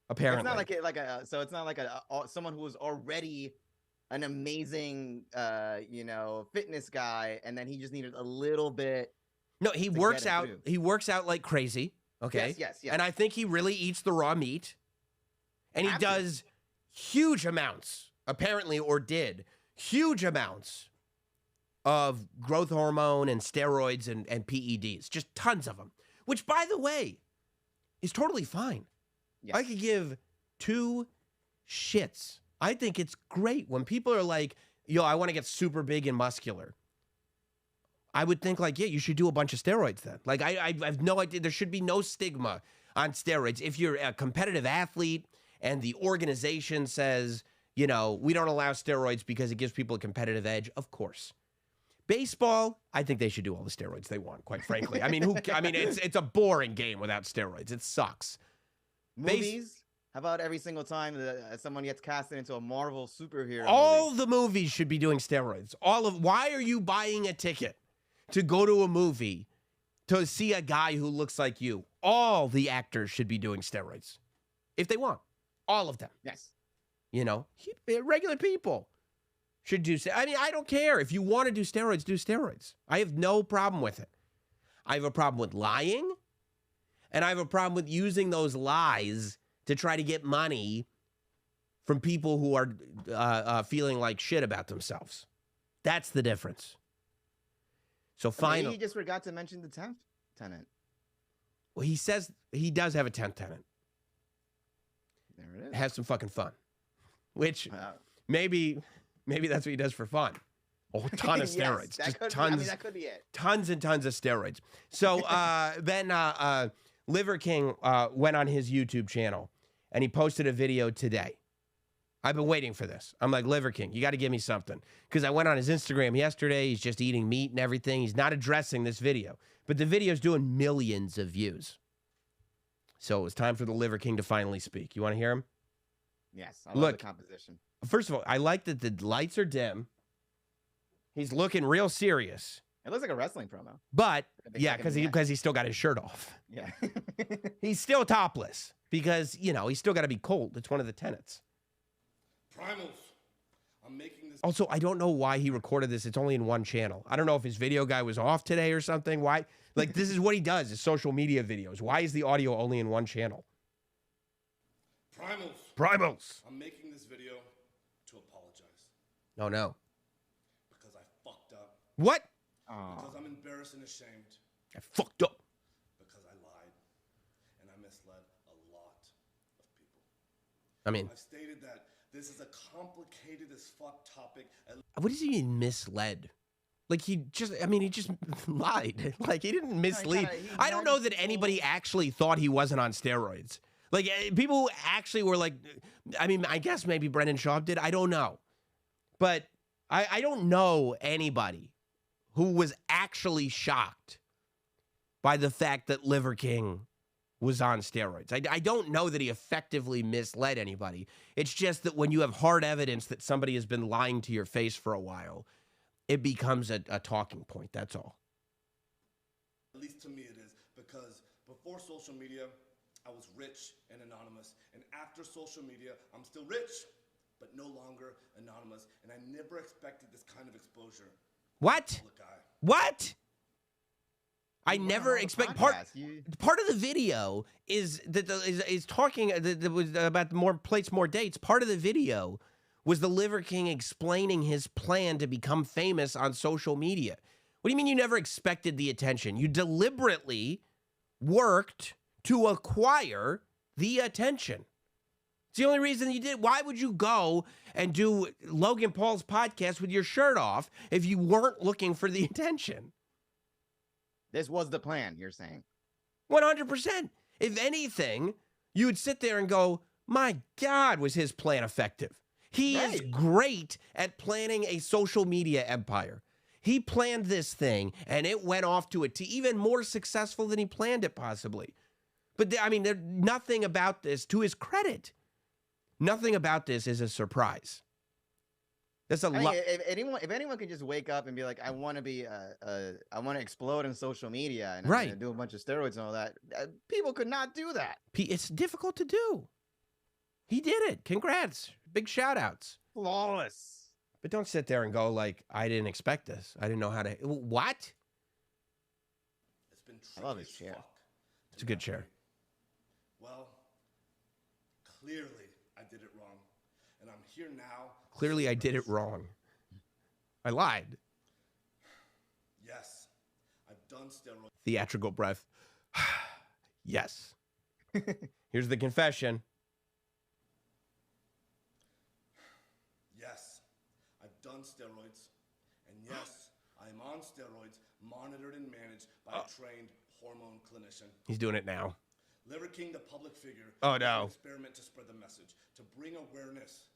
Speaker 1: apparently.
Speaker 2: It's not like someone who was already an amazing, fitness guy, and then he just needed a little bit.
Speaker 1: No, he works out. He works out like crazy. Okay.
Speaker 2: Yes.
Speaker 1: And I think he really eats the raw meat, and he does huge amounts, apparently, or did huge amounts of growth hormone and steroids and PEDs, just tons of them, which, by the way, is totally fine. Yes. I could give two shits. I think it's great when people are like, yo, I want to get super big and muscular. I would think like, yeah, you should do a bunch of steroids then. Like, I have no idea. There should be no stigma on steroids. If you're a competitive athlete and the organization says, we don't allow steroids because it gives people a competitive edge, of course. Baseball, I think they should do all the steroids they want, quite frankly. I mean, it's a boring game without steroids. It sucks.
Speaker 2: Movies? How about every single time that someone gets casted into a Marvel superhero
Speaker 1: all
Speaker 2: movie?
Speaker 1: The movies should be doing steroids. Why are you buying a ticket to go to a movie to see a guy who looks like you? All the actors should be doing steroids if they want. All of them.
Speaker 2: Yes.
Speaker 1: Regular people should do. I mean, I don't care. If you want to do steroids, do steroids. I have no problem with it. I have a problem with lying, and I have a problem with using those lies to try to get money from people who are feeling like shit about themselves. That's the difference. So finally,
Speaker 2: maybe he just forgot to mention the 10th tenant.
Speaker 1: Well, he says he does have a 10th tenant.
Speaker 2: There it is.
Speaker 1: Have some fucking fun, which maybe that's what he does for fun. A ton of steroids.
Speaker 2: Yes, that could be it.
Speaker 1: Tons and tons of steroids. So then Liver King went on his YouTube channel and he posted a video today. I've been waiting for this. I'm like, Liver King, you got to give me something. Because I went on his Instagram yesterday. He's just eating meat and everything. He's not addressing this video. But the video's doing millions of views. So it was time for the Liver King to finally speak. You want to hear him?
Speaker 2: Yes, I love the composition.
Speaker 1: First of all, I like that the lights are dim. He's looking real serious.
Speaker 2: It looks like a wrestling promo.
Speaker 1: But, yeah, because he still got his shirt off.
Speaker 2: Yeah.
Speaker 1: He's still topless because, he's still got to be cold. It's one of the tenets.
Speaker 3: Primals, I'm
Speaker 1: Also, I don't know why he recorded this. It's only in one channel. I don't know if his video guy was off today or something. Why? Like, this is what he does, is social media videos. Why is the audio only in one channel? Primals.
Speaker 5: I'm making this video to apologize.
Speaker 1: Oh, no.
Speaker 5: Because I fucked up.
Speaker 1: What?
Speaker 5: Because I'm embarrassed and ashamed.
Speaker 1: I fucked up.
Speaker 5: Because I lied. And I misled a lot of people.
Speaker 1: I mean,
Speaker 5: I've stated that this is a complicated as fuck topic.
Speaker 1: what does he mean misled? Like, he just lied. Like, he didn't mislead. I don't know that anybody actually thought he wasn't on steroids. Like, people who actually were like, I mean, I guess maybe Brendan Schaub did. I don't know. But I don't know anybody who was actually shocked by the fact that Liver King was on steroids. I don't know that he effectively misled anybody. It's just that when you have hard evidence that somebody has been lying to your face for a while, it becomes a talking point. That's all.
Speaker 5: At least to me it is, because before social media, I was rich and anonymous. And after social media, I'm still rich, but no longer anonymous. And I never expected this kind of exposure.
Speaker 1: What? What? I never expect part of the video is that is talking that was about more plates, more dates. Part of the video was the Liver King explaining his plan to become famous on social media. What do you mean you never expected the attention? You deliberately worked to acquire the attention. It's the only reason you did. Why would you go and do Logan Paul's podcast with your shirt off if you weren't looking for the attention?
Speaker 2: This was the plan, you're saying?
Speaker 1: 100%. If anything, you would sit there and go, my God, was his plan effective? He is great at planning a social media empire. He planned this thing, and it went off to even more successful than he planned it, possibly. But, I mean, nothing about this, to his credit, nothing about this is a surprise. That's
Speaker 2: if anyone could just wake up and be like, I want to explode in social media and I'm going to do a bunch of steroids and all that, people could not do that.
Speaker 1: It's difficult to do. He did it. Congrats. Big shout outs.
Speaker 2: Flawless.
Speaker 1: But don't sit there and go like, I didn't expect this. I didn't know how to. What?
Speaker 5: It's been
Speaker 2: I love his chair.
Speaker 1: It's a good chair.
Speaker 5: Well, clearly I did it wrong. And I'm here now.
Speaker 1: Clearly I did it wrong. I lied.
Speaker 5: Yes, I've done steroids.
Speaker 1: Theatrical breath. Yes. Here's the confession.
Speaker 5: Yes, I've done steroids. And yes, I am on steroids, monitored and managed by a trained hormone clinician.
Speaker 1: He's doing it now.
Speaker 5: Liver King, the public figure.
Speaker 1: Oh, no.
Speaker 5: An experiment to spread the message, to bring awareness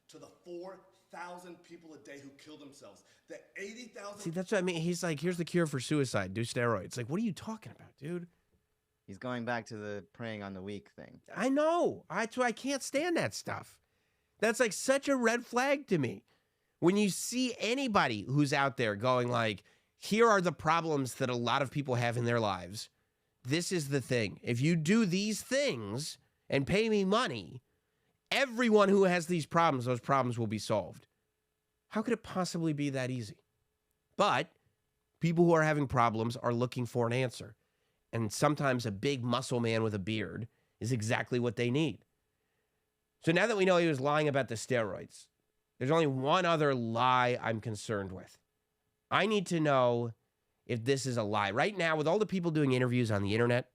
Speaker 5: to the 4,000 people a day who kill themselves, the 80,000.
Speaker 1: See, that's what I mean. He's like, here's the cure for suicide. Do steroids. Like, what are you talking about, dude?
Speaker 2: He's going back to the preying on the weak thing.
Speaker 1: I know. I can't stand that stuff. That's like such a red flag to me. When you see anybody who's out there going like, here are the problems that a lot of people have in their lives. This is the thing. If you do these things and pay me money, everyone who has these problems, those problems will be solved. How could it possibly be that easy? But people who are having problems are looking for an answer. And sometimes a big muscle man with a beard is exactly what they need. So now that we know he was lying about the steroids, there's only one other lie I'm concerned with. I need to know if this is a lie. Right now, with all the people doing interviews on the internet,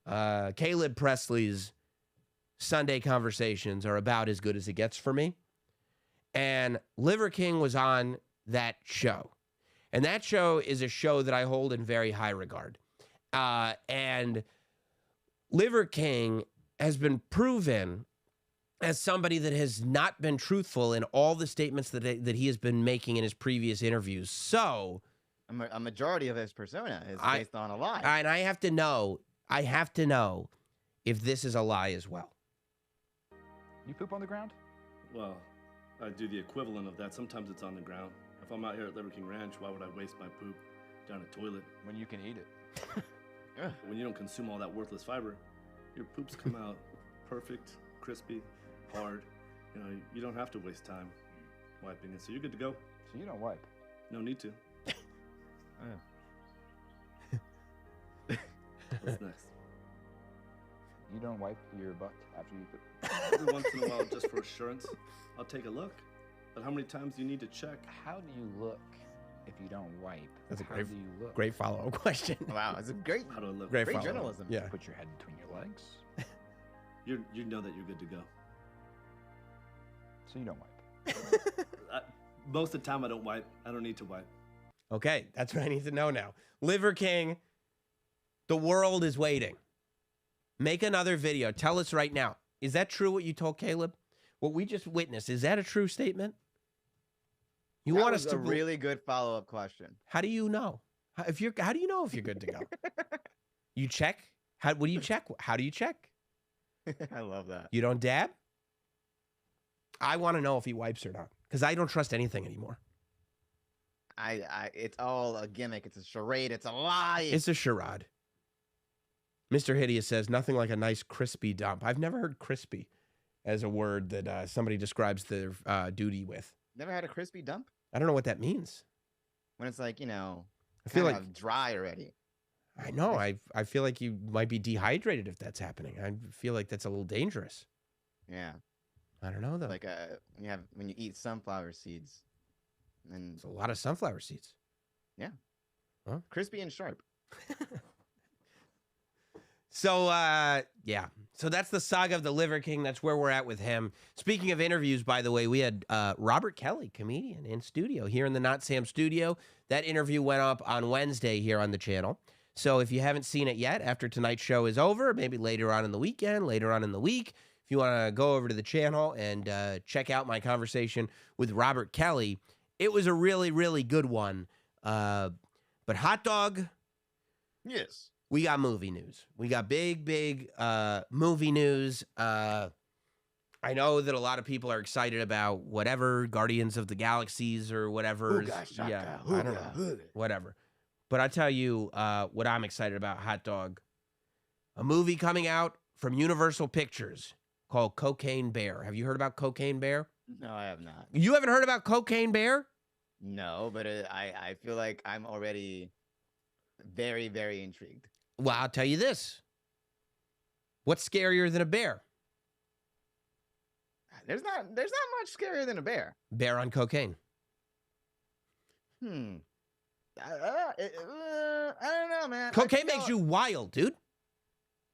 Speaker 1: Caleb Presley's Sunday conversations are about as good as it gets for me. And Liver King was on that show. And that show is a show that I hold in very high regard. And Liver King has been proven as somebody that has not been truthful in all the statements that he has been making in his previous interviews. So
Speaker 2: a majority of his persona is based on a lie.
Speaker 1: And I have to know if this is a lie as well.
Speaker 7: You poop on the ground?
Speaker 8: Well, I do the equivalent of that. Sometimes it's on the ground. If I'm out here at Liver King Ranch, why would I waste my poop down a toilet?
Speaker 7: When you can eat it.
Speaker 8: When you don't consume all that worthless fiber, your poops come out perfect, crispy, hard. You know, you don't have to waste time. wiping it, so you're good to go.
Speaker 7: So you don't wipe.
Speaker 8: No need to.
Speaker 7: Oh.
Speaker 8: What's next?
Speaker 7: You don't wipe your butt after you poop.
Speaker 8: Every once in a while, just for assurance, I'll take a look. But how many times do you need to check?
Speaker 7: How do you look if you don't wipe?
Speaker 1: That's a
Speaker 7: How
Speaker 1: great,
Speaker 7: do you look?
Speaker 1: great follow-up question.
Speaker 2: Wow, it's a great,
Speaker 8: How do I look?
Speaker 1: Great
Speaker 2: great
Speaker 1: follow-up.
Speaker 2: journalism.
Speaker 1: Yeah.
Speaker 7: Put your head between your legs.
Speaker 8: You know that you're good to go.
Speaker 7: So you don't wipe.
Speaker 8: Most of the time, I don't wipe. I don't need to wipe.
Speaker 1: Okay, that's what I need to know now. Liver King, the world is waiting. Make another video. Tell us right now. Is that true what you told Caleb? What we just witnessed, is that a true statement? You
Speaker 2: That
Speaker 1: want
Speaker 2: was
Speaker 1: us to
Speaker 2: a really good follow-up question.
Speaker 1: How do you know? How do you know if you're good to go? You check? What do you check? How do you check?
Speaker 2: I love that.
Speaker 1: You don't dab? I want to know if he wipes or not, because I don't trust anything anymore.
Speaker 2: It's all a gimmick. It's a charade. It's a lie.
Speaker 1: It's a charade. Mr. Hideous says, nothing like a nice crispy dump. I've never heard crispy as a word that somebody describes their duty with.
Speaker 2: Never had a crispy dump?
Speaker 1: I don't know what that means.
Speaker 2: When it's like,
Speaker 1: I feel
Speaker 2: kind
Speaker 1: like
Speaker 2: of dry already.
Speaker 1: I know. I feel like you might be dehydrated if that's happening. I feel like that's a little dangerous.
Speaker 2: Yeah.
Speaker 1: I don't know though.
Speaker 2: Like when you eat sunflower seeds. And
Speaker 1: It's a lot of sunflower seeds.
Speaker 2: crispy and sharp.
Speaker 1: So, yeah. So that's the saga of the Liver King. That's where we're at with him. Speaking of interviews, by the way, we had Robert Kelly, comedian, in studio here in the Not Sam studio. That interview went up on Wednesday here on the channel. So if you haven't seen it yet, after tonight's show is over, maybe later on in the weekend, later on in the week, if you want to go over to the channel and check out my conversation with Robert Kelly, it was a really, really good one. But Hot Dog...
Speaker 2: Yes.
Speaker 1: We got movie news. We got big movie news. I know that a lot of people are excited about whatever Guardians of the Galaxies or whatever. Yeah, I don't know. Whatever. But I tell you what I'm excited about, Hot Dog. A movie coming out from Universal Pictures called Cocaine Bear. Have you heard about Cocaine Bear?
Speaker 2: No, I have not.
Speaker 1: You haven't heard about Cocaine Bear?
Speaker 2: No, but I feel like I'm already very, very intrigued.
Speaker 1: Well, I'll tell you this. What's scarier than a bear?
Speaker 2: There's not much scarier than a bear.
Speaker 1: Bear on cocaine.
Speaker 2: I don't know, man.
Speaker 1: Cocaine makes you wild, dude.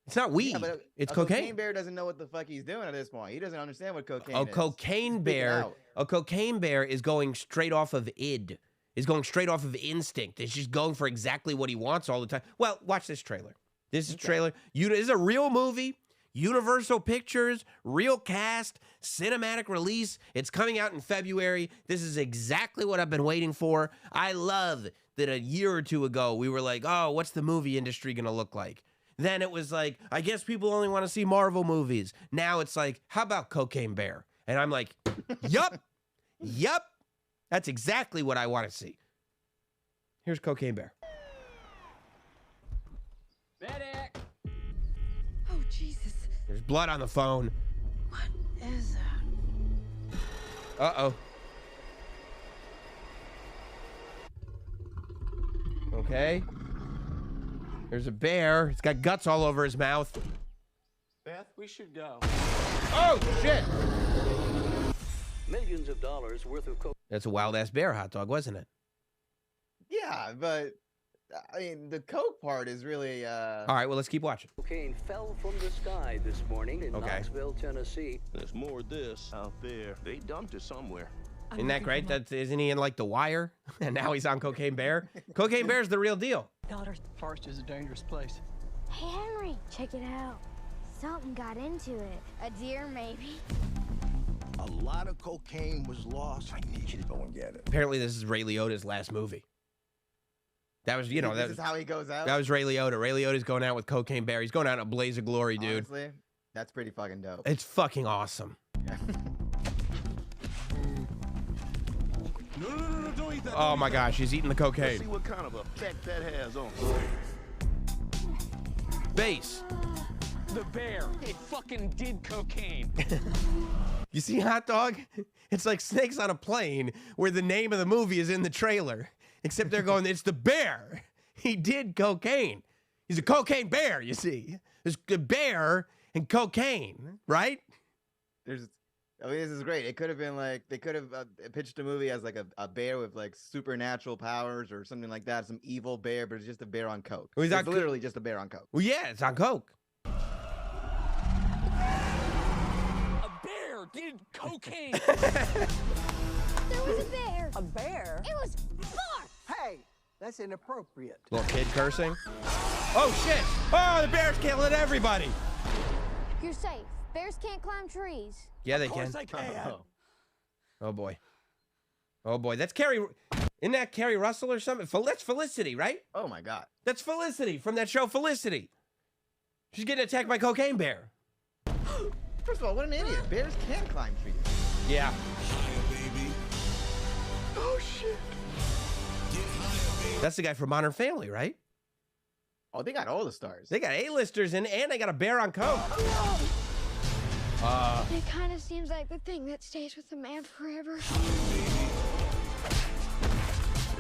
Speaker 1: It's not weed.
Speaker 2: Yeah, but
Speaker 1: it's
Speaker 2: a
Speaker 1: cocaine.
Speaker 2: Bear doesn't know what the fuck he's doing at this point. He doesn't understand what cocaine
Speaker 1: A
Speaker 2: is.
Speaker 1: cocaine bear. A cocaine bear is going straight off of id. Is going straight off of instinct. It's just going for exactly what he wants all the time. Well, watch this trailer. This is a trailer. This is a real movie. Universal Pictures, real cast, cinematic release. It's coming out in February. This is exactly what I've been waiting for. I love that a year or two ago, we were like, oh, what's the movie industry going to look like? Then it was like, I guess people only want to see Marvel movies. Now it's like, how about Cocaine Bear? And I'm like, yup. That's exactly what I want to see. Here's Cocaine Bear.
Speaker 9: Medic! Oh, Jesus.
Speaker 1: There's blood on the phone.
Speaker 9: What is that?
Speaker 1: Uh-oh. Okay. There's a bear. It's got guts all over his mouth.
Speaker 10: Beth, we should go.
Speaker 1: Oh, shit!
Speaker 11: Millions of dollars worth of cocaine.
Speaker 1: That's a wild-ass bear, Hot Dog, wasn't it?
Speaker 2: Yeah, but I mean, the coke part is really.
Speaker 1: All right, well, let's keep watching.
Speaker 11: Cocaine fell from the sky this morning in Knoxville, Tennessee.
Speaker 12: There's more of this out there. They dumped it somewhere.
Speaker 1: Isn't that great? Isn't he in like The Wire? And now he's on Cocaine Bear? Cocaine Bear's the real deal.
Speaker 10: Forest is a dangerous place.
Speaker 13: Hey, Henry, check it out. Something got into it. A deer, maybe.
Speaker 12: A lot of cocaine was lost. I need you to go and get it.
Speaker 1: Apparently, this is Ray Liotta's last movie. That was,
Speaker 2: this is how he goes out.
Speaker 1: That was Ray Liotta. Ray Liotta's going out with Cocaine Bear. He's going out in a blaze of glory, dude.
Speaker 2: Honestly, that's pretty fucking dope.
Speaker 1: It's fucking awesome.
Speaker 12: No, don't eat that.
Speaker 1: Oh my gosh, he's eating the cocaine.
Speaker 12: Let's see what kind of effect that has on
Speaker 1: Bass.
Speaker 10: The bear, it fucking did cocaine.
Speaker 1: You see Hot Dog? It's like Snakes on a Plane, where the name of the movie is in the trailer, except they're going, it's the bear. He did cocaine. He's a cocaine bear, you see. There's a bear and cocaine, right?
Speaker 2: I mean, this is great. It could have been like, they could have pitched a movie as like a bear with like supernatural powers or something like that. Some evil bear, but it's just a bear on coke.
Speaker 1: Well,
Speaker 2: it's literally just a bear on coke.
Speaker 1: Well, yeah, it's on coke.
Speaker 10: Did cocaine.
Speaker 13: There was a bear.
Speaker 9: A bear?
Speaker 13: It was Bark.
Speaker 10: Hey, that's inappropriate.
Speaker 1: Little kid cursing. Oh, shit. Oh, the bear's killing everybody.
Speaker 13: You're safe. Bears can't climb trees.
Speaker 1: Yeah, they
Speaker 10: Of course
Speaker 1: can.
Speaker 10: I can.
Speaker 1: Oh, boy. Oh, boy. That's Carrie. Isn't that Carrie Russell or something? That's Felicity, right?
Speaker 2: Oh, my God.
Speaker 1: That's Felicity from that show Felicity. She's getting attacked by Cocaine Bear.
Speaker 2: First of all, what an idiot. Bears can climb trees.
Speaker 1: Yeah.
Speaker 2: Oh, shit.
Speaker 1: That's the guy from Modern Family, right?
Speaker 2: Oh, they got all the stars.
Speaker 1: They got A-listers in, and they got a bear on coke.
Speaker 13: It kind of seems like the thing that stays with the man forever.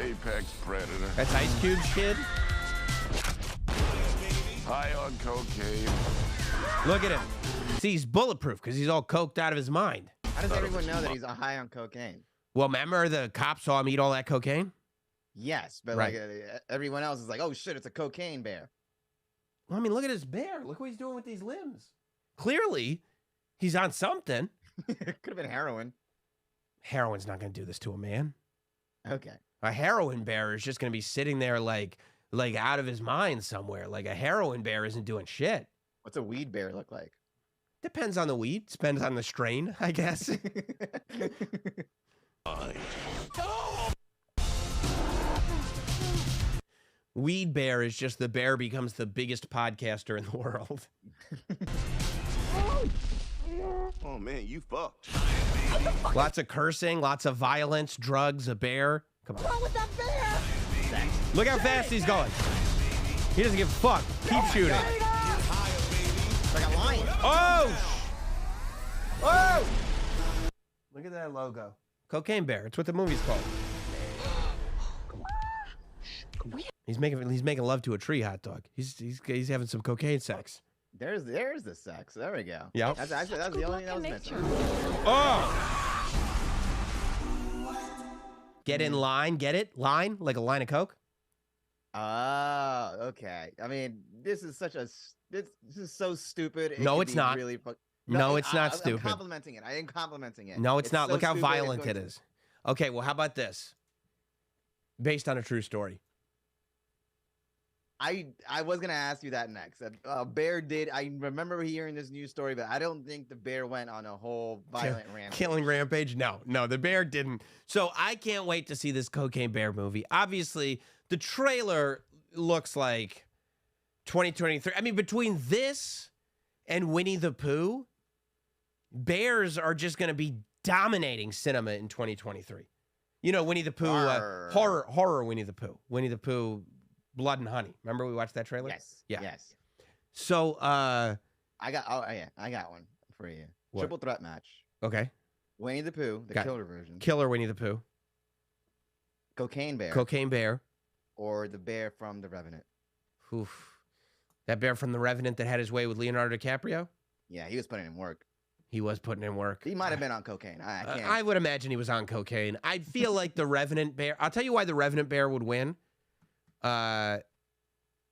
Speaker 14: Apex predator.
Speaker 1: That's Ice Cube's kid.
Speaker 14: High on cocaine.
Speaker 1: Look at him. See, he's bulletproof because he's all coked out of his mind.
Speaker 2: How does everyone know that he's high on cocaine?
Speaker 1: Well, remember the cops saw him eat all that cocaine?
Speaker 2: Yes, but
Speaker 1: Right.
Speaker 2: like everyone else is like, oh shit, it's a cocaine bear.
Speaker 1: Well, I mean, look at his bear. Look what he's doing with these limbs. Clearly, he's on something.
Speaker 2: It could have been heroin.
Speaker 1: Heroin's not going to do this to a man.
Speaker 2: Okay.
Speaker 1: A heroin bear is just going to be sitting there like out of his mind somewhere. Like a heroin bear isn't doing shit.
Speaker 2: What's a weed bear look like?
Speaker 1: Depends on the weed. Depends on the strain, I guess. Weed bear is just the bear becomes the biggest podcaster in the world.
Speaker 14: Oh man, you fucked.
Speaker 1: Lots of cursing, lots of violence, drugs, a bear. Come on.
Speaker 9: What's wrong with that bear?
Speaker 1: Look how fast he's going. He doesn't give a fuck. Keep shooting.
Speaker 2: Like a lion.
Speaker 1: Oh! Oh! Look at that logo. Cocaine Bear. It's what the movie's called. He's making love to a tree, Hot Dog. He's having some cocaine sex.
Speaker 2: There's the sex. There we go.
Speaker 1: Yep.
Speaker 2: That's the only thing that was missing.
Speaker 1: Oh! Get in line. Get it? Line? Like a line of coke?
Speaker 2: Ah, okay. I mean, this is so stupid.
Speaker 1: No, it's not.
Speaker 2: Really
Speaker 1: no, it's not stupid.
Speaker 2: I'm complimenting it. I am complimenting it.
Speaker 1: No, it's not.
Speaker 2: So
Speaker 1: Look how
Speaker 2: stupid,
Speaker 1: violent it is. Okay, well, how about this? Based on a true story.
Speaker 2: I was gonna ask you that next. Bear did. I remember hearing this news story, but I don't think the bear went on a whole violent rampage.
Speaker 1: Killing rampage? No, the bear didn't. So I can't wait to see this Cocaine Bear movie. Obviously, the trailer looks like 2023. I mean, between this and Winnie the Pooh, bears are just going to be dominating cinema in 2023. You know, Winnie the Pooh, horror Winnie the Pooh. Winnie the Pooh, Blood and Honey. Remember we watched that trailer?
Speaker 2: Yes.
Speaker 1: Yeah.
Speaker 2: Yes.
Speaker 1: So,
Speaker 2: I got one for you.
Speaker 1: What?
Speaker 2: Triple threat match.
Speaker 1: Okay.
Speaker 2: Winnie the Pooh, the killer version.
Speaker 1: Killer Winnie the Pooh.
Speaker 2: Cocaine Bear.
Speaker 1: Cocaine Bear.
Speaker 2: Or the bear from The Revenant.
Speaker 1: Oof. That bear from The Revenant that had his way with Leonardo DiCaprio?
Speaker 2: Yeah, he was putting in work.
Speaker 1: He was putting in work.
Speaker 2: He might have been on cocaine. I can't.
Speaker 1: I would imagine he was on cocaine. I feel like the Revenant bear. I'll tell you why the Revenant bear would win.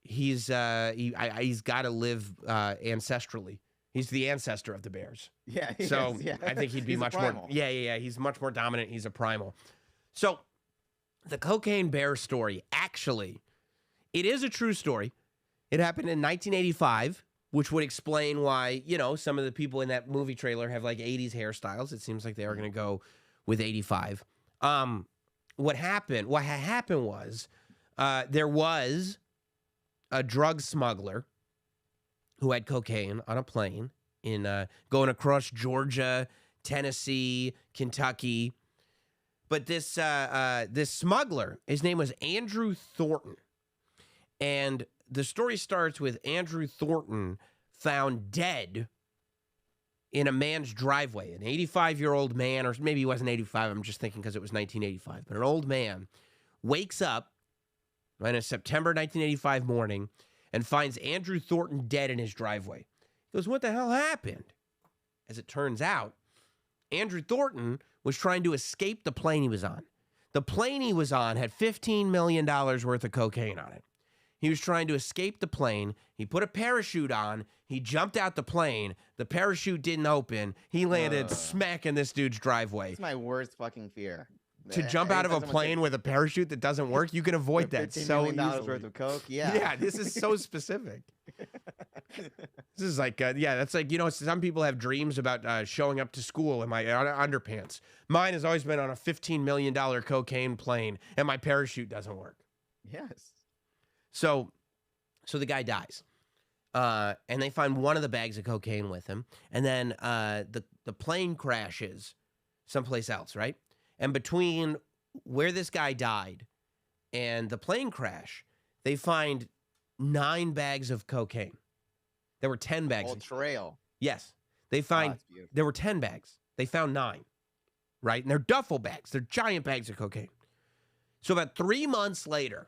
Speaker 1: He's got to live ancestrally. He's the ancestor of the bears.
Speaker 2: Yeah.
Speaker 1: So
Speaker 2: yeah.
Speaker 1: I think he'd be
Speaker 2: He's
Speaker 1: much
Speaker 2: a primal.
Speaker 1: more. Yeah. He's much more dominant. He's a primal. So the Cocaine Bear story, actually, it is a true story. It happened in 1985, which would explain why, you know, some of the people in that movie trailer have like 80s hairstyles. It seems like they are going to go with 85. What happened was there was a drug smuggler who had cocaine on a plane in going across Georgia, Tennessee, Kentucky. But this smuggler, his name was Andrew Thornton. And the story starts with Andrew Thornton found dead in a man's driveway. An 85-year-old man, or maybe he wasn't 85, I'm just thinking because it was 1985, but an old man wakes up on a September 1985 morning and finds Andrew Thornton dead in his driveway. He goes, what the hell happened? As it turns out, Andrew Thornton was trying to escape the plane he was on. The plane he was on had $15 million worth of cocaine on it. He was trying to escape the plane. He put a parachute on. He jumped out the plane. The parachute didn't open. He landed smack in this dude's driveway.
Speaker 2: It's my worst fucking fear.
Speaker 1: To jump out of a plane with a parachute that doesn't work, you can avoid that so
Speaker 2: $15 million
Speaker 1: easily.
Speaker 2: worth of coke, yeah.
Speaker 1: Yeah, this is so specific. This is like, yeah, that's like, you know, some people have dreams about showing up to school in my underpants. Mine has always been on a $15 million cocaine plane, and my parachute doesn't work.
Speaker 2: Yes.
Speaker 1: So the guy dies, and they find one of the bags of cocaine with him, and then the plane crashes someplace else, right? And between where this guy died and the plane crash, they find 9 bags of cocaine. There were 10 bags.
Speaker 2: Whole trail.
Speaker 1: Yes. They find there were 10 bags. They found 9, right? And they're duffel bags. They're giant bags of cocaine. So about 3 months later,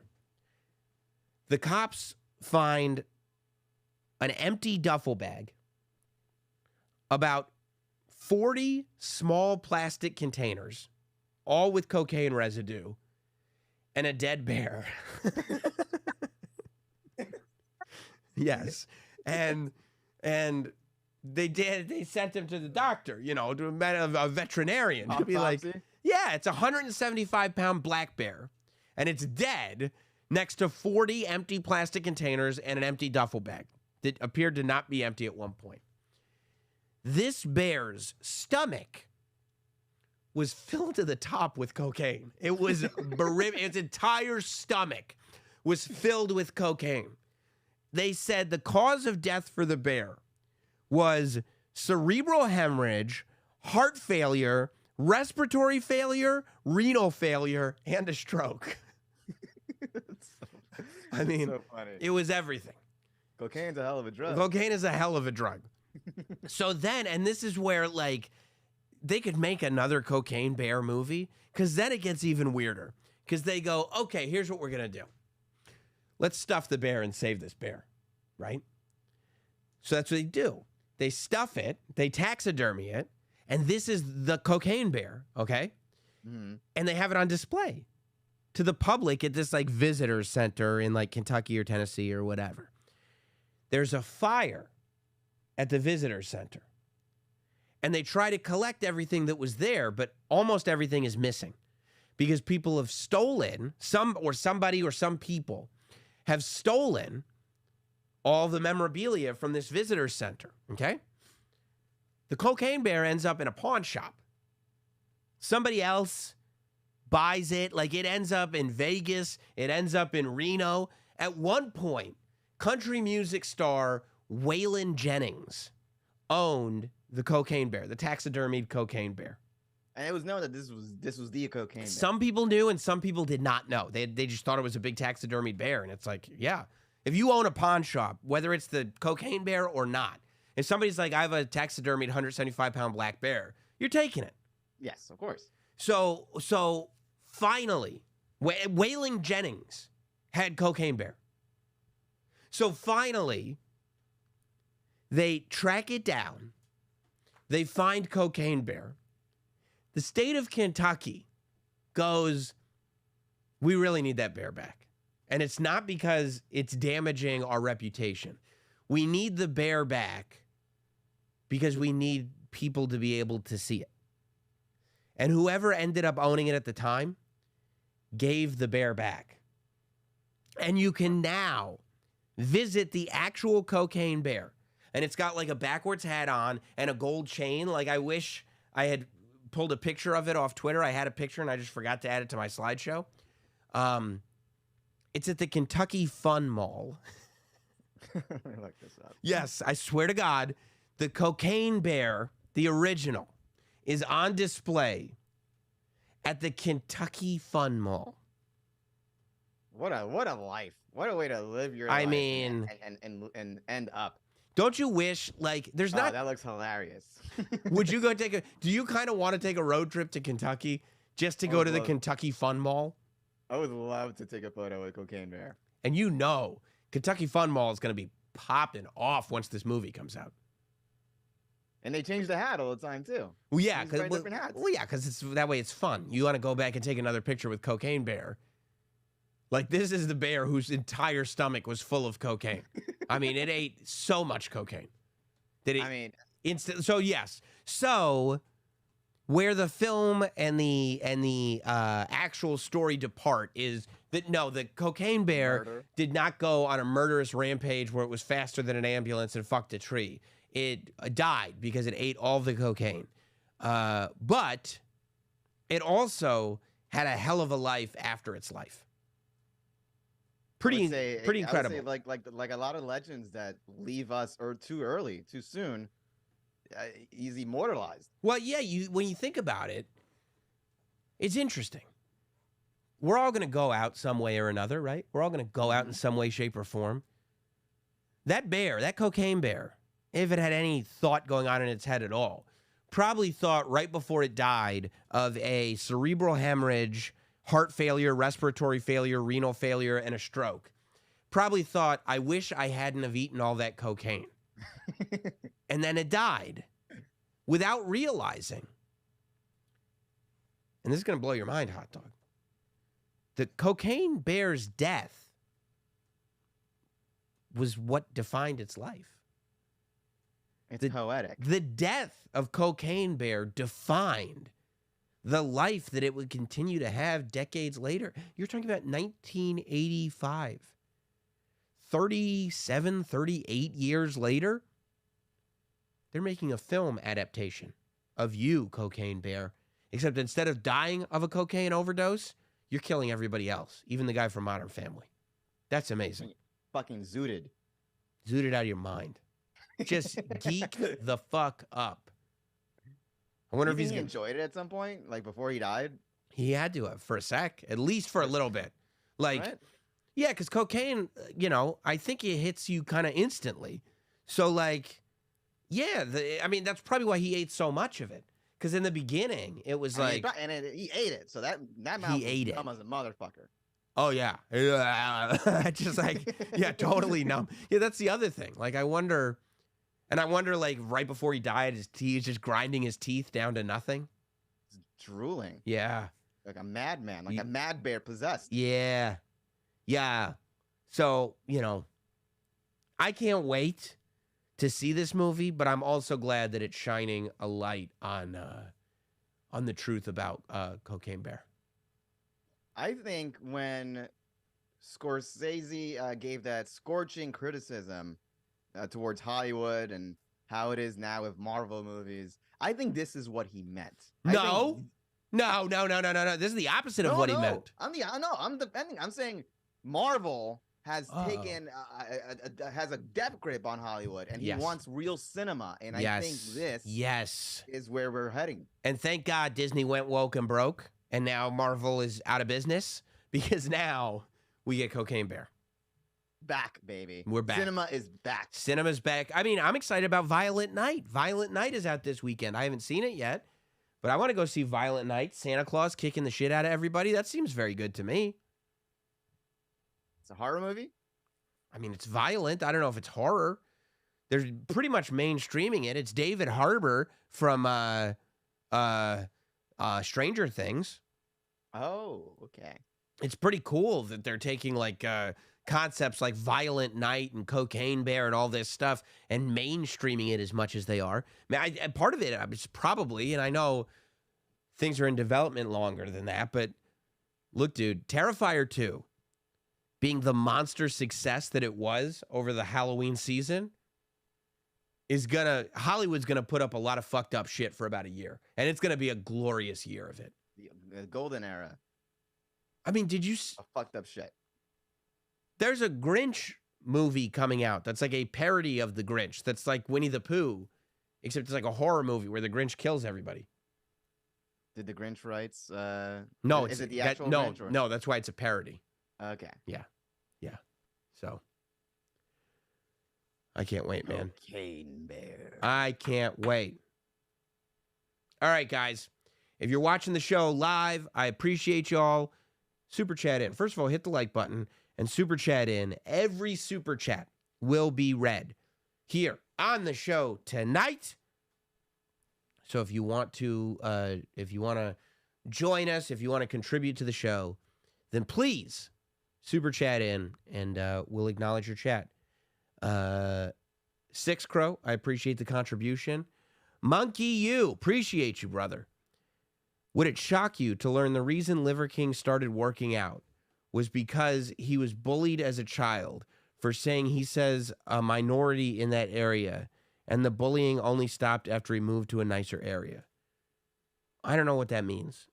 Speaker 1: the cops find an empty duffel bag, about 40 small plastic containers, all with cocaine residue, and a dead bear. Yes. And they sent him to the doctor, you know, to a veterinarian to be like, yeah, it's a 175-pound black bear, and it's dead next to 40 empty plastic containers and an empty duffel bag that appeared to not be empty at one point. This bear's stomach was filled to the top with cocaine. It was its entire stomach was filled with cocaine. They said the cause of death for the bear was cerebral hemorrhage, heart failure, respiratory failure, renal failure, and a stroke. I mean,
Speaker 2: so funny.
Speaker 1: It was everything.
Speaker 2: Cocaine's a hell of a drug.
Speaker 1: Cocaine is a hell of a drug. So then, and this is where, like, they could make another Cocaine Bear movie, because then it gets even weirder. Because they go, okay, here's what we're going to do. Let's stuff the bear and save this bear, right? So that's what they do. They stuff it, they taxidermy it, and this is the Cocaine Bear, okay?
Speaker 2: Mm-hmm.
Speaker 1: And they have it on display to the public at this, like, visitor center in, like, Kentucky or Tennessee or whatever. There's a fire at the visitor center. And they try to collect everything that was there, but almost everything is missing because people have stolen, somebody or some people have stolen all the memorabilia from this visitor center, okay? The Cocaine Bear ends up in a pawn shop. Somebody else buys it, like it ends up in Vegas, it ends up in Reno. At one point, country music star Waylon Jennings owned the Cocaine Bear, the taxidermied Cocaine Bear.
Speaker 2: And it was known that this was the Cocaine Bear.
Speaker 1: Some people knew and some people did not know. They just thought it was a big taxidermied bear. And it's like, yeah, if you own a pawn shop, whether it's the Cocaine Bear or not, if somebody's like, I have a taxidermied 175-pound black bear, you're taking it.
Speaker 2: Yes, of course.
Speaker 1: So finally, Waylon Jennings had Cocaine Bear. So finally, they track it down. They find Cocaine Bear. The state of Kentucky goes, we really need that bear back. And it's not because it's damaging our reputation. We need the bear back because we need people to be able to see it. And whoever ended up owning it at the time gave the bear back. And you can now visit the actual Cocaine Bear. And it's got like a backwards hat on and a gold chain. Like, I wish I had pulled a picture of it off Twitter. I had a picture and I just forgot to add it to my slideshow. It's at the Kentucky Fun Mall.
Speaker 2: Let me look this up.
Speaker 1: Yes, I swear to God, the Cocaine Bear, the original, is on display at the Kentucky Fun Mall.
Speaker 2: What a life. What a way to live your life.
Speaker 1: I mean,
Speaker 2: and end up.
Speaker 1: Don't you wish, like, there's not...
Speaker 2: that looks hilarious.
Speaker 1: Would you go do you kind of want to take a road trip to Kentucky just to go to the Kentucky Fun Mall?
Speaker 2: I would love to take a photo with Cocaine Bear.
Speaker 1: And you know, Kentucky Fun Mall is going to be popping off once this movie comes out.
Speaker 2: And they change the hat all the time, too.
Speaker 1: Well, yeah, because it's that way it's fun. You want to go back and take another picture with Cocaine Bear. Like, this is the bear whose entire stomach was full of cocaine. I mean, it ate so much cocaine. So, yes. So, where the film and the actual story depart is that, no, the Cocaine Bear did not go on a murderous rampage where it was faster than an ambulance and fucked a tree. It died because it ate all the cocaine. But it also had a hell of a life after its life. Pretty incredible.
Speaker 2: I would say like a lot of legends that leave us too early, too soon, he's immortalized.
Speaker 1: Well, yeah, when you think about it, it's interesting. We're all going to go out some way or another, right? We're all going to go out in some way, shape, or form. That bear, that Cocaine Bear, if it had any thought going on in its head at all, probably thought right before it died of a cerebral hemorrhage, heart failure, respiratory failure, renal failure, and a stroke. Probably thought, I wish I hadn't have eaten all that cocaine. And then it died without realizing. And this is going to blow your mind, Hot Dog. The Cocaine Bear's death was what defined its life.
Speaker 2: It's poetic.
Speaker 1: The death of Cocaine Bear defined the life that it would continue to have decades later. You're talking about 1985. 37, 38 years later, they're making a film adaptation of you, Cocaine Bear. Except instead of dying of a cocaine overdose, you're killing everybody else, even the guy from Modern Family. That's amazing.
Speaker 2: Fucking zooted.
Speaker 1: Zooted out of your mind. Just geek the fuck up. I wonder if
Speaker 2: he enjoyed it at some point, like before he died.
Speaker 1: He had to have for a sec, at least for a little bit. Like, right? Yeah, because cocaine, I think it hits you kind of instantly. So, like, yeah, that's probably why he ate so much of it. Because in the beginning, it was he
Speaker 2: ate it, so that mouth was dumb as a motherfucker.
Speaker 1: Oh yeah, just like totally numb. Yeah, that's the other thing. Like, I wonder, like right before he died, he was just grinding his teeth down to nothing,
Speaker 2: drooling.
Speaker 1: Yeah,
Speaker 2: like a madman, like a mad bear possessed.
Speaker 1: Yeah. So I can't wait to see this movie, but I'm also glad that it's shining a light on the truth about Cocaine Bear.
Speaker 2: I think when Scorsese gave that scorching criticism towards Hollywood and how it is now with Marvel movies, I think this is what he meant.
Speaker 1: No. This is the opposite of what he meant.
Speaker 2: I'm defending. I'm saying Marvel has taken has a death grip on Hollywood, and he wants real cinema. And I think this is where we're heading.
Speaker 1: And thank God Disney went woke and broke, and now Marvel is out of business, because now we get Cocaine Bear.
Speaker 2: Back, baby.
Speaker 1: We're back.
Speaker 2: Cinema is back.
Speaker 1: Cinema's back. I mean, I'm excited about Violent Night. Violent Night is out this weekend. I haven't seen it yet, but I want to go see Violent Night. Santa Claus kicking the shit out of everybody. That seems very good to me.
Speaker 2: It's a horror movie?
Speaker 1: I mean, it's violent. I don't know if it's horror. They're pretty much mainstreaming it. It's David Harbour from Stranger Things.
Speaker 2: Oh, okay.
Speaker 1: It's pretty cool that they're taking like concepts like Violent Night and Cocaine Bear and all this stuff and mainstreaming it as much as they are. I mean, part of it is probably, and I know things are in development longer than that, but look, dude, Terrifier 2, being the monster success that it was over the Halloween season, Hollywood's gonna put up a lot of fucked up shit for about a year, and it's gonna be a glorious year of it.
Speaker 2: The golden era.
Speaker 1: I mean, did you?
Speaker 2: Fucked up shit.
Speaker 1: There's a Grinch movie coming out that's like a parody of the Grinch. That's like Winnie the Pooh, except it's like a horror movie where the Grinch kills everybody.
Speaker 2: Did the Grinch rights?
Speaker 1: No,
Speaker 2: is it the actual Grinch? Or?
Speaker 1: No, that's why it's a parody.
Speaker 2: Okay.
Speaker 1: Yeah. So, I can't wait, man.
Speaker 2: Cocaine bear.
Speaker 1: I can't wait. All right, guys. If you're watching the show live, I appreciate y'all. Super chat in. First of all, hit the like button and super chat in. Every super chat will be read here on the show tonight. So if you want to join us, if you want to contribute to the show, then please super chat in and we'll acknowledge your chat. Six Crow, I appreciate the contribution. Monkey You, appreciate you, brother. Would it shock you to learn the reason Liver King started working out was because he was bullied as a child for saying he says a minority in that area, and the bullying only stopped after he moved to a nicer area? I don't know what that means.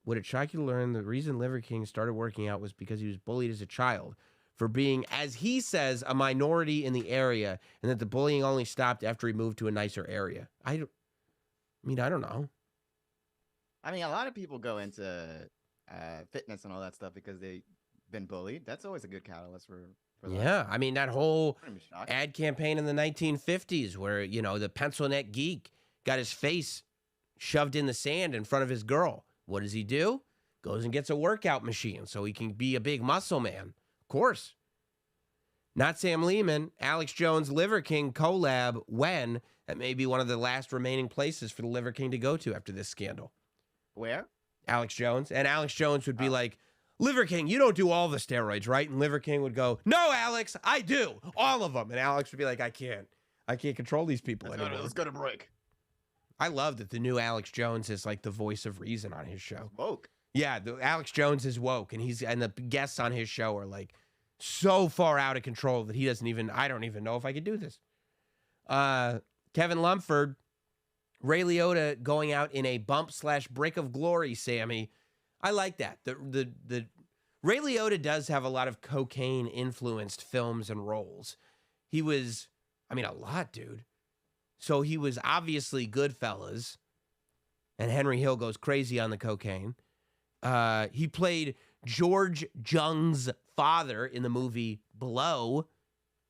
Speaker 1: Would it shock you to learn the reason Liver King started working out was because he was bullied as a child for being, as he says, a minority in the area, and that the bullying only stopped after he moved to a nicer area? I don't know.
Speaker 2: I mean, a lot of people go into fitness and all that stuff because they've been bullied. That's always a good catalyst for that.
Speaker 1: Yeah, I mean, that whole ad campaign in the 1950s where, the pencil neck geek got his face shoved in the sand in front of his girl. What does he do? Goes and gets a workout machine so he can be a big muscle man. Of course. Not Sam Lehman, Alex Jones, Liver King collab when? That may be one of the last remaining places for the Liver King to go to after this scandal.
Speaker 2: Where?
Speaker 1: Alex Jones. And Alex Jones would be like, Liver King, you don't do all the steroids, right? And Liver King would go, no, Alex, I do. All of them. And Alex would be like, I can't control these people anymore.
Speaker 2: Let's go to break.
Speaker 1: I love that the new Alex Jones is like the voice of reason on his show.
Speaker 2: Woke.
Speaker 1: Yeah, Alex Jones is woke, and the guests on his show are like so far out of control that I don't even know if I could do this. Kevin Lumford, Ray Liotta going out in a bump/break of glory, Sammy. I like that. The Ray Liotta does have a lot of cocaine influenced films and roles. He was, a lot, dude. So he was obviously Goodfellas, and Henry Hill goes crazy on the cocaine. He played George Jung's father in the movie Blow.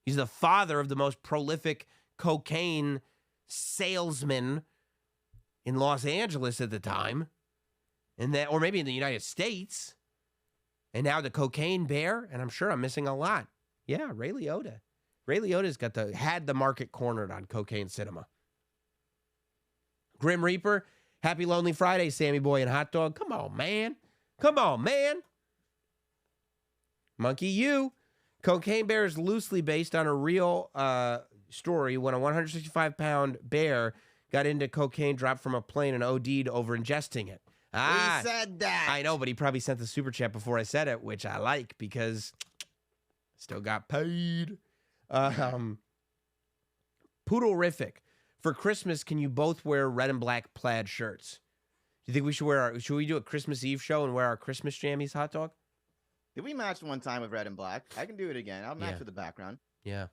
Speaker 1: He's the father of the most prolific cocaine salesman in Los Angeles at the time, or maybe in the United States. And now the cocaine bear, and I'm sure I'm missing a lot. Yeah, Ray Liotta. Ray Liotta's had the market cornered on cocaine cinema. Grim Reaper, Happy Lonely Friday, Sammy Boy and Hot Dog. Come on, man. Monkey You. Cocaine Bear is loosely based on a real story when a 165-pound bear got into cocaine, dropped from a plane, and OD'd over ingesting it.
Speaker 2: We said that.
Speaker 1: I know, but he probably sent the super chat before I said it, which I like because still got paid. Poodlerific. For Christmas, can you both wear red and black plaid shirts? Do you think we should we do a Christmas Eve show and wear our Christmas jammies, Hot Dog?
Speaker 2: Did we match one time with red and black? I can do it again. I'll match with the background.
Speaker 1: Yeah.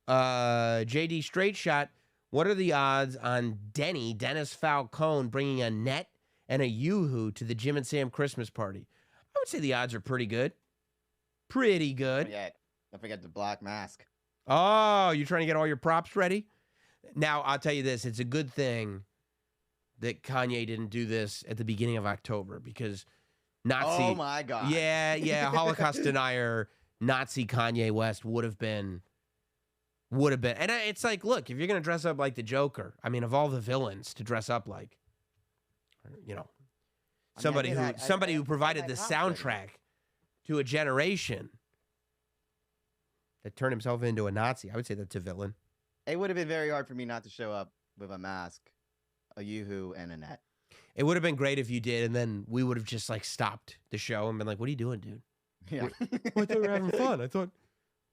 Speaker 1: JD Straight Shot. What are the odds on Dennis Falcone bringing a net and a Yoo-hoo to the Jim and Sam Christmas party? I would say the odds are pretty good. Pretty good.
Speaker 2: Yeah. Don't forget the black mask.
Speaker 1: Oh, you're trying to get all your props ready? Now, I'll tell you this. It's a good thing that Kanye didn't do this at the beginning of October because Nazi...
Speaker 2: Oh, my God.
Speaker 1: Yeah. Holocaust denier, Nazi Kanye West would have been... And it's like, look, if you're going to dress up like the Joker, of all the villains to dress up like, somebody who provided the soundtrack to a generation that turned himself into a Nazi, I would say that's a villain.
Speaker 2: It would have been very hard for me not to show up with a mask, a Yoo-hoo, and a net.
Speaker 1: It would have been great if you did, and then we would have just stopped the show and been like, "What are you doing, dude?"
Speaker 2: Yeah.
Speaker 1: I thought we were having fun. I thought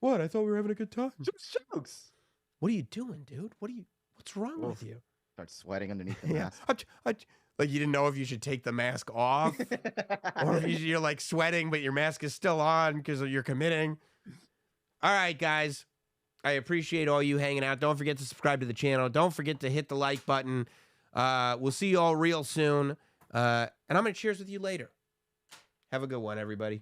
Speaker 1: we were having a good time.
Speaker 2: Just jokes.
Speaker 1: What are you doing, dude? What's wrong with you?
Speaker 2: Start sweating underneath the mask.
Speaker 1: Like you didn't know if you should take the mask off, or if you're sweating, but your mask is still on because you're committing. All right, guys. I appreciate all you hanging out. Don't forget to subscribe to the channel. Don't forget to hit the like button. We'll see you all real soon. And I'm going to cheers with you later. Have a good one, everybody.